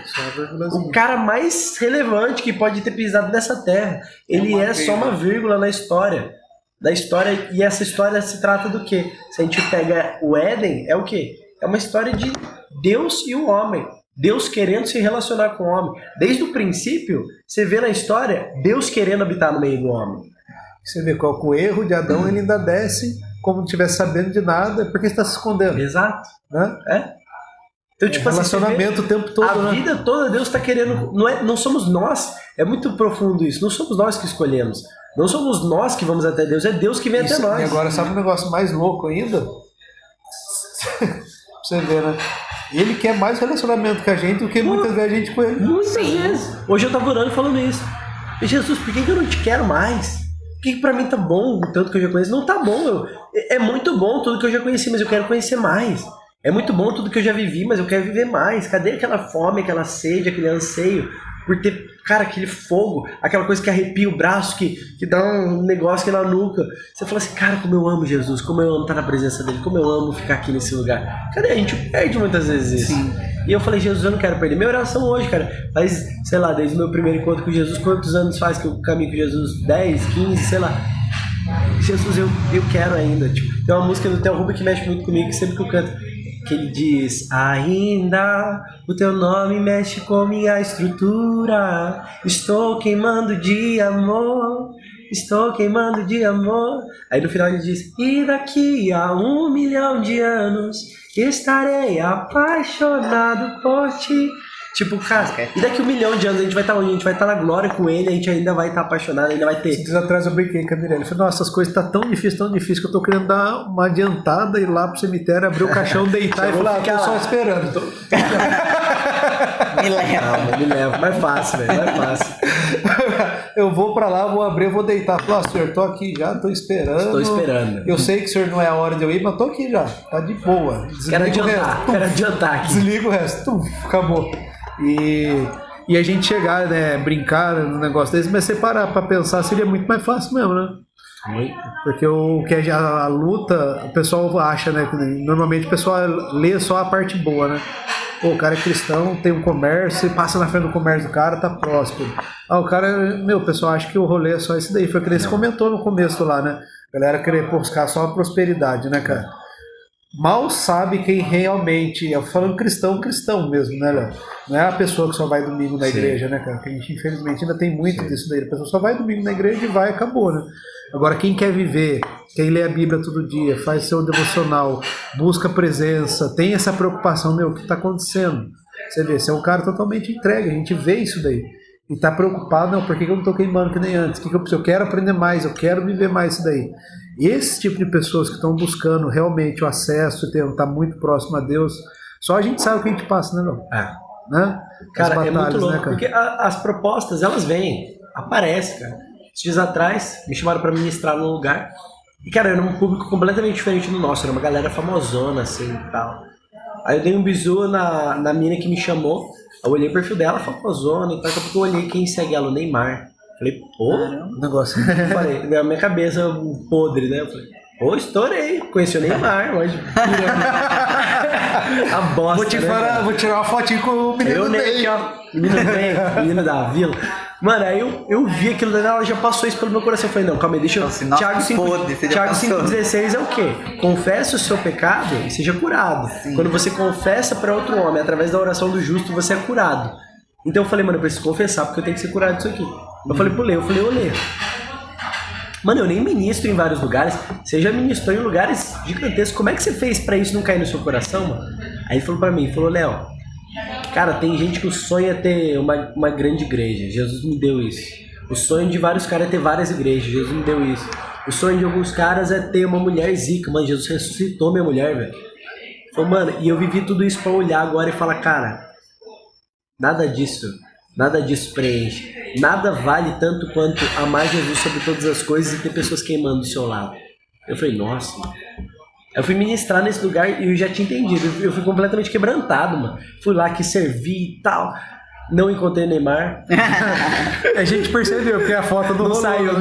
O cara mais relevante que pode ter pisado nessa terra, ele é só uma vírgula na história. Da história, e essa história se trata do quê? Se a gente pega o Éden, é o quê? É uma história de Deus e o homem. Deus querendo se relacionar com o homem. Desde o princípio, você vê na história Deus querendo habitar no meio do homem. Você vê qual que o erro de Adão, ele ainda desce como não estivesse sabendo de nada, porque está se escondendo. Exato. Né? Então, tipo assim, relacionamento o tempo todo. A vida toda Deus está querendo. Não somos nós. É muito profundo isso. Não somos nós que escolhemos. Não somos nós que vamos até Deus. É Deus que vem até nós. E agora, sabe um negócio mais louco ainda? Você vê, né? Ele quer mais relacionamento com a gente do que muitas vezes a gente com ele. Muitas vezes. Hoje eu tava orando e falando isso. Jesus, por que eu não te quero mais? Por que pra mim tá bom o tanto que eu já conheço? Não tá bom. É muito bom tudo que eu já conheci, mas eu quero conhecer mais. É muito bom tudo que eu já vivi, mas eu quero viver mais. Cadê aquela fome, aquela sede, aquele anseio por ter, cara, aquele fogo, aquela coisa que arrepia o braço, que dá um negócio aqui na nuca. Você fala assim, cara, como eu amo Jesus, como eu amo estar na presença dele, como eu amo ficar aqui nesse lugar. Cadê? A gente perde muitas vezes isso. Sim. E eu falei, Jesus, eu não quero perder. Minha oração hoje, cara, faz, sei lá, desde o meu primeiro encontro com Jesus, quantos anos faz que eu caminho com Jesus? 10, 15, sei lá. Jesus, eu quero ainda. Tipo, tem uma música do Theo Ruba que mexe muito comigo, que sempre que eu canto, que ele diz: ainda o teu nome mexe com minha estrutura. Estou queimando de amor, estou queimando de amor. Aí no final ele diz: e daqui a 1 milhão de anos estarei apaixonado por ti. Tipo, cara, e daqui 1 milhão de anos a gente vai estar onde? A gente vai estar na glória com ele, a gente ainda vai estar apaixonado, ainda vai ter. Esses dias atrás eu brinquei com a Mirella. Eu falei, nossa, essas coisas estão tão difícil que eu tô querendo dar uma adiantada, ir lá pro cemitério, abrir o caixão, deitar e falar, tô só esperando. Me leva. Não, me leva, mais fácil, velho, mais fácil. Eu vou pra lá, vou abrir, vou deitar. Falar, senhor, tô aqui já, tô esperando. Estou esperando. Eu sei que o senhor não é a hora de eu ir, mas tô aqui já, tá de boa. Quero adiantar aqui. Desliga o resto, acabou. E a gente chegar, né, brincar no negócio desse, mas você parar pra pensar, seria muito mais fácil mesmo, né? Muito. Porque o que a luta, o pessoal acha, né? Normalmente o pessoal lê só a parte boa, né? Pô, o cara é cristão, tem um comércio, e passa na frente do comércio do cara, tá próspero. O cara, o pessoal acha que o rolê é só esse daí. Foi o que eles comentou no começo lá, né? A galera querer buscar só a prosperidade, né, cara? Mal sabe quem realmente, eu falando cristão mesmo, né, Léo? Não é a pessoa que só vai domingo na igreja, né, cara? Que a gente, infelizmente, ainda tem muito disso daí. A pessoa só vai domingo na igreja e vai, acabou, né? Agora, quem quer viver, quem lê a Bíblia todo dia, faz seu devocional, busca presença, tem essa preocupação, o que está acontecendo? Você vê, você é um cara totalmente entregue, a gente vê isso daí. E tá preocupado, não, por que eu não estou queimando que nem antes? Eu quero aprender mais, eu quero viver mais isso daí. E esse tipo de pessoas que estão buscando realmente o acesso, estar muito próximo a Deus, só a gente sabe o que a gente passa, né, não? Né? Cara, batalhas, é muito louco, né, cara? Porque as propostas, elas vêm, aparecem, cara. Esses dias atrás, me chamaram pra ministrar num lugar, e, cara, era um público completamente diferente do nosso, era uma galera famosona, assim, e tal. Aí eu dei um bisu na mina que me chamou, eu olhei o perfil dela, famosona, e tal, daqui a pouco eu olhei quem segue ela, o Neymar. Falei, pô, negócio. Falei, na minha cabeça podre, né? Eu falei, pô, estourei, conheci o Neymar, mas a bosta. Vou tirar uma fotinho com o menino aqui, ó. Menino da vila. Mano, aí eu vi aquilo daí, ela já passou isso pelo meu coração. Eu falei, não, calma aí, deixa eu. Tiago 5,16 é o quê? Confesse o seu pecado e seja curado. Sim. Quando você confessa para outro homem, através da oração do justo, você é curado. Então eu falei, mano, eu preciso confessar porque eu tenho que ser curado disso aqui. Eu falei pro Lê, Lê. Mano, eu nem ministro em vários lugares. Você já ministrou em lugares gigantescos. Como é que você fez pra isso não cair no seu coração, mano? Aí ele falou pra mim, Léo, cara, tem gente que o sonho é ter uma grande igreja. Jesus me deu isso. O sonho de vários caras é ter várias igrejas. Jesus me deu isso. O sonho de alguns caras é ter uma mulher zica. Mano, Jesus ressuscitou minha mulher, velho. Falei, mano, e eu vivi tudo isso pra olhar agora e falar, cara, nada disso preenche. Nada vale tanto quanto amar Jesus sobre todas as coisas e ter pessoas queimando do seu lado. Eu falei, nossa, mano. Eu fui ministrar nesse lugar e eu já tinha entendido. Eu fui completamente quebrantado, mano. Fui lá, quis servir e tal. Não encontrei Neymar. A gente percebeu, porque a foto do Não saiu.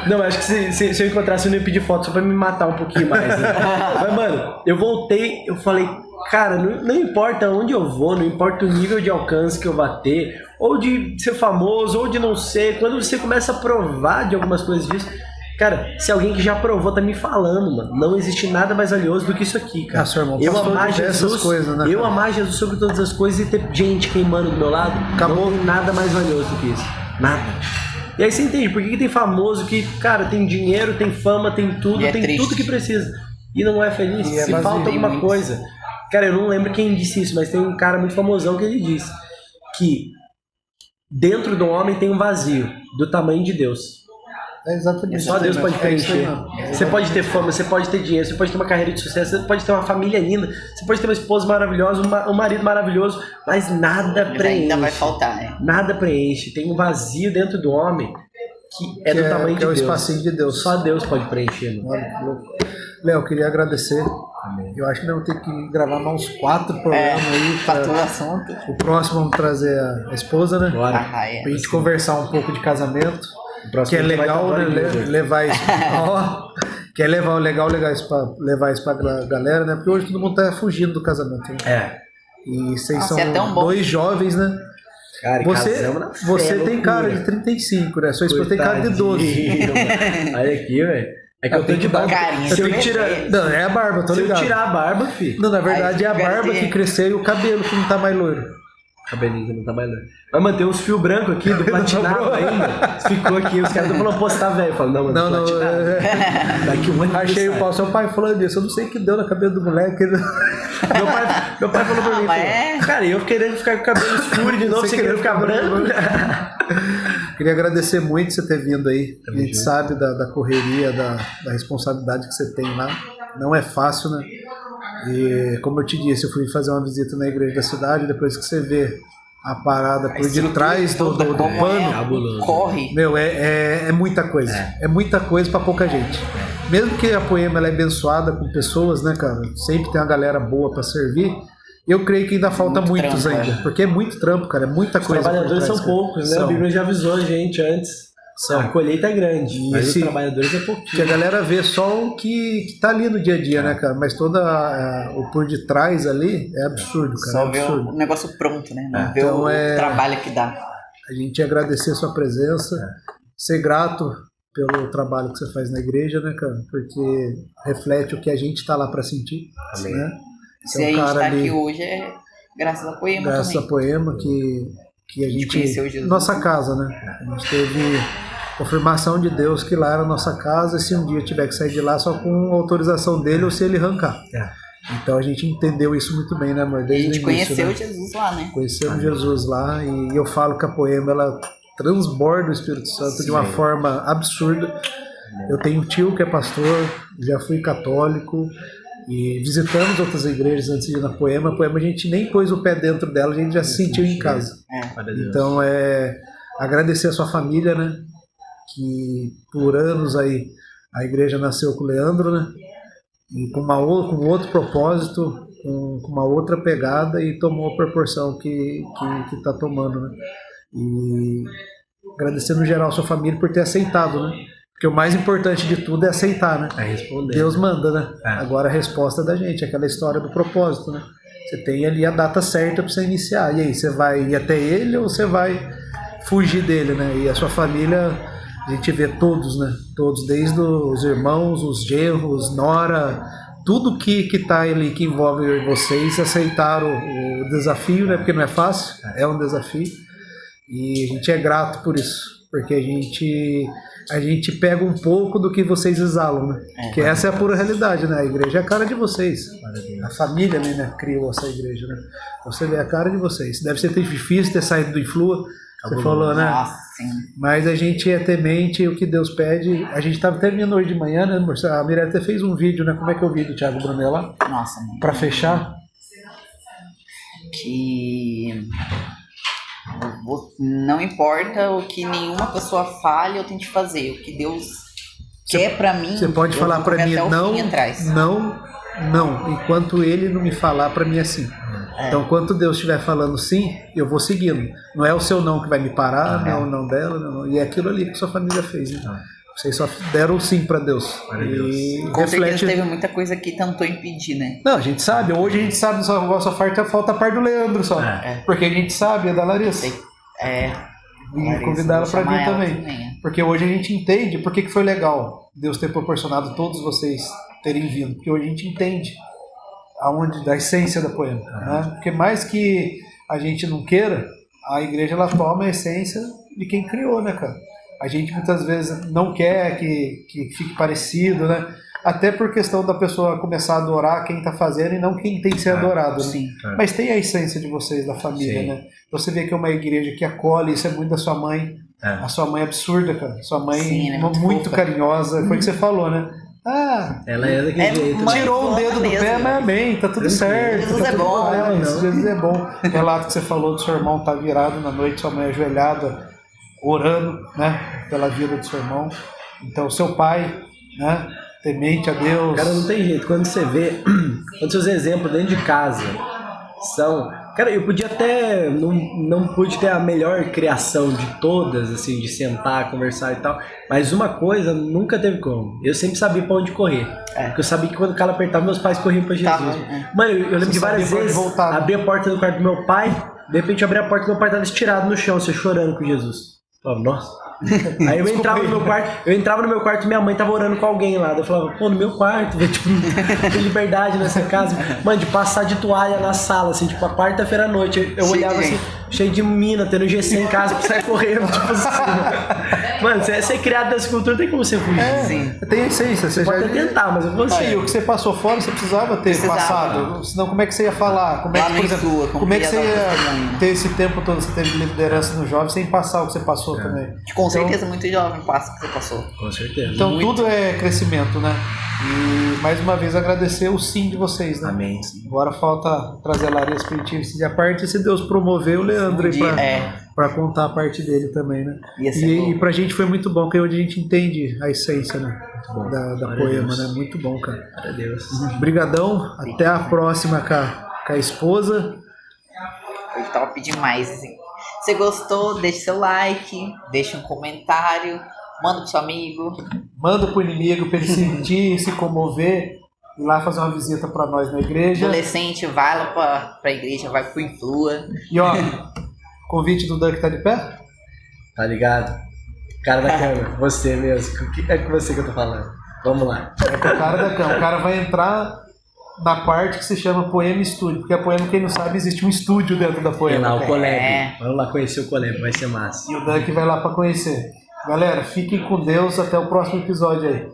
Não, acho que se eu encontrasse, eu não ia pedir foto só pra me matar um pouquinho mais. Né? Mas, mano, eu voltei, eu falei, cara, não importa onde eu vou, não importa o nível de alcance que eu vá ter, ou de ser famoso, ou de não ser. Quando você começa a provar de algumas coisas disso, cara, se alguém que já provou tá me falando, mano, não existe nada mais valioso do que isso aqui, cara. Seu irmão, eu amar Jesus, coisas, né, eu amar Jesus sobre todas as coisas e ter gente queimando do meu lado, acabou. Não tem nada mais valioso do que isso. Nada. E aí você entende por que tem famoso que, cara, tem dinheiro, tem fama, tem tudo, tem triste. Tudo que precisa. E não é feliz, e se falta alguma coisa. Cara, eu não lembro quem disse isso, mas tem um cara muito famosão que ele disse que dentro do homem tem um vazio do tamanho de Deus. É exatamente. Só Deus pode preencher. Você pode ter fama, você pode ter dinheiro, você pode ter uma carreira de sucesso, você pode ter uma família linda, você pode ter uma esposa maravilhosa, um marido maravilhoso, mas nada preenche. Ainda vai faltar, né? Nada preenche. Tem um vazio dentro do homem que é do tamanho de Deus. É o espacinho de Deus. Só Deus pode preencher, mano. Olha que louco. Léo, eu queria agradecer. Amém. Eu acho que nós vamos ter que gravar mais uns 4 programas aí. Pra todo assunto. O próximo vamos trazer a esposa, né? Bora. Pra gente conversar um pouco de casamento. Que é legal, né, levar isso. Que é levar isso pra galera, né? Porque hoje todo mundo tá fugindo do casamento. Né? E vocês são 2 jovens, né? Cara, você tem cara de 35, né? Sua esposa tem cara de 12. Olha aqui, velho. É que eu tenho que dar carinha. Se eu tirar... Não, é a barba, tô ligado. Se eu tirar a barba, filho. Não, na verdade é a barba que cresceu e o cabelo que não tá mais loiro. Cabelinho que não tá mais loiro. Mas manter uns fios brancos aqui do platinado ainda. Ficou aqui, os caras estão falando, pô, você tá velho. Eu falo, não, mano, platinado. Daqui um ano. Achei o pau, seu pai falando disso. Eu não sei o que deu na cabelo do moleque. Meu pai falou pra mim, falou, cara, eu querendo ficar com o cabelo escuro de novo, você querendo ficar branco. Queria agradecer muito você ter vindo aí. A gente sabe da correria, da responsabilidade que você tem lá. Não é fácil, né? E como eu te disse, eu fui fazer uma visita na igreja da cidade, depois que você vê a parada por detrás do pano, corre. Meu, é muita coisa. É muita coisa pra pouca gente. Mesmo que a Poema ela é abençoada com pessoas, né, cara? Sempre tem uma galera boa pra servir. Eu creio que ainda falta muitos trampo, ainda. Porque é muito trampo, cara. É muita coisa. Os trabalhadores são poucos, né? A Bíblia já avisou a gente antes. A colheita é grande, mas os trabalhadores é pouquinho. Que a galera vê só o que tá ali no dia a dia, né, cara? Mas o por detrás ali é absurdo, cara. Só é absurdo. ver o negócio pronto, né? Não ver então, o trabalho que dá. A gente agradecer a sua presença, ser grato pelo trabalho que você faz na igreja, né, cara? Porque reflete o que a gente tá lá pra sentir. Amém. Né? Se a gente tá aqui hoje é graças a Poema também. Graças a Poema que a gente conheceu Jesus. Nossa casa, né? A gente teve confirmação de Deus que lá era a nossa casa, e se um dia tiver que sair de lá só com autorização dele ou se ele arrancar. Então a gente entendeu isso muito bem, né, amor? Desde a gente conheceu, né? Jesus lá, né? Conhecemos Jesus lá, e eu falo que a Poema ela transborda o Espírito Santo de uma forma absurda. Eu tenho um tio que é pastor, já fui católico, e visitamos outras igrejas antes de ir na Poema. A Poema a gente nem pôs o pé dentro dela, a gente já se sentiu em casa. Então agradecer a sua família, né? Que por anos aí a igreja nasceu com o Leandro, né? E com outro propósito, com uma outra pegada, e tomou a proporção que tá tomando, né? E agradecer no geral a sua família por ter aceitado, né? Porque o mais importante de tudo é aceitar, né? É responder. Deus manda, né? Agora a resposta é da gente, aquela história do propósito, né? Você tem ali a data certa para você iniciar. E aí, você vai ir até ele ou você vai fugir dele, né? E a sua família, a gente vê todos, né? Todos, desde os irmãos, os genros, nora, tudo que tá ali, que envolve vocês, aceitaram o desafio, né? Porque não é fácil, é um desafio. E a gente é grato por isso, porque a gente pega um pouco do que vocês exalam, né? Que essa é a pura realidade, né? A igreja é a cara de vocês. A família, né, criou essa igreja, né? Você vê a cara de vocês. Deve ser difícil ter saído do Influa, Você falou, né? Nossa, sim. Mas a gente é temente, o que Deus pede. A gente estava terminando hoje de manhã, né, amor? A Mirella até fez um vídeo, né? Como é que é o vídeo, Thiago Brunella? Nossa, mãe. Pra fechar. Que não importa o que nenhuma pessoa fale, eu tente fazer. O que Deus quer pra mim, Você pode eu falar vou pra correr mim, até o não, fim atrás. não, enquanto ele não me falar pra mim assim. Então, enquanto Deus estiver falando sim, eu vou seguindo. Não é o seu não que vai me parar, não é o não dela, não. E é aquilo ali que sua família fez, né? Vocês só deram sim pra Deus. E Com certeza reflete. teve muita coisa que tentou impedir, né? Não, a gente sabe. Hoje a gente sabe, só falta a parte do Leandro só. Porque a gente sabe, é da Larissa. E convidar ela pra vir também. Porque hoje a gente entende por que foi legal Deus ter proporcionado todos vocês terem vindo. Porque hoje a gente entende da essência da Poema. Né? Porque mais que a gente não queira, a igreja ela toma a essência de quem criou, né, cara? A gente muitas vezes não quer que fique parecido, né? Até por questão da pessoa começar a adorar quem está fazendo e não quem tem que ser adorado, né? Sim. Mas tem a essência de vocês, da família, né? Você vê que é uma igreja que acolhe, isso é muito da sua mãe. A sua mãe é absurda, cara. Sua mãe Sim, é muito muito fofa. carinhosa. Foi o que você falou, né? Ela é daquele jeito. mãe Tirou um dedo do mesmo, pé, né? mas amém, tá tudo certo. Jesus tá é tudo bom, bem, né? Jesus é bom. O relato que você falou do seu irmão tá virado na noite, sua mãe ajoelhada, orando, né, pela vida do seu irmão. Então, seu pai, né, temente a Deus. Cara, não tem jeito. Quando você vê, quando seus exemplos dentro de casa são... Cara, eu podia até... Não pude ter a melhor criação de todas, assim, de sentar, conversar e tal. Mas uma coisa nunca teve como. Eu sempre sabia pra onde correr. Porque eu sabia que quando o calo apertava, meus pais corriam pra Jesus. Mano, eu lembro Você de várias sabia pra onde vezes voltar, né? abrir a porta do quarto do meu pai, de repente eu abri a porta do meu pai, tava estirado no chão, assim, chorando com Jesus. Eu falava, nossa... Aí eu entrava no meu quarto e minha mãe tava orando com alguém lá. Eu falava, pô, no meu quarto, velho, tipo, tem liberdade nessa casa. Mano, de passar de toalha na sala, assim, tipo, a quarta-feira à noite. Eu olhava assim, cheio de mina, tendo GC em casa pra sair correndo, tipo assim. Mano, você é criado nessa cultura, tem como você fugir. Sim. Tem essência, você Pode já... até tentar, mas eu vou E assim. o que você passou fora, você precisava ter passado. Senão, como é que você ia falar? Como é Lá que, no por exemplo, Influa, como é que você ia dar ia testemunho. ter esse tempo todo, você teve liderança no jovem, sem passar o que você passou também? Com certeza, muito jovem passa o que você passou. Com certeza. Então, tudo é crescimento, né? E, mais uma vez, agradecer o sim de vocês, né? Amém. Agora falta trazer a Larissa Espiritismo. E a parte, se Deus promover o Leandro aí pra contar a parte dele também, né? Ia ser bom. E pra gente foi muito bom, que é onde a gente entende a essência, né? Da Glória a Poema, Deus. né? Muito bom, cara. Glória a Deus. Brigadão, até a próxima com a esposa. Foi top demais, assim. Se você gostou, deixa seu like, deixa um comentário, manda pro seu amigo. Manda pro inimigo pra ele sentir, se comover, ir lá fazer uma visita pra nós na igreja. Adolescente, vai lá pra igreja, vai pro Influa. E ó, convite do Dan que tá de pé? Tá ligado? Cara da câmera, você mesmo. É com você que eu tô falando. Vamos lá. É com o cara da cama. O cara vai entrar na parte que se chama Poema Estúdio, porque a Poema, quem não sabe, existe um estúdio dentro da Tem Poema. lá o Coleb. É. Vamos lá conhecer o Coleb, vai ser massa. E o Dan que vai lá pra conhecer. Galera, fiquem com Deus, até o próximo episódio aí.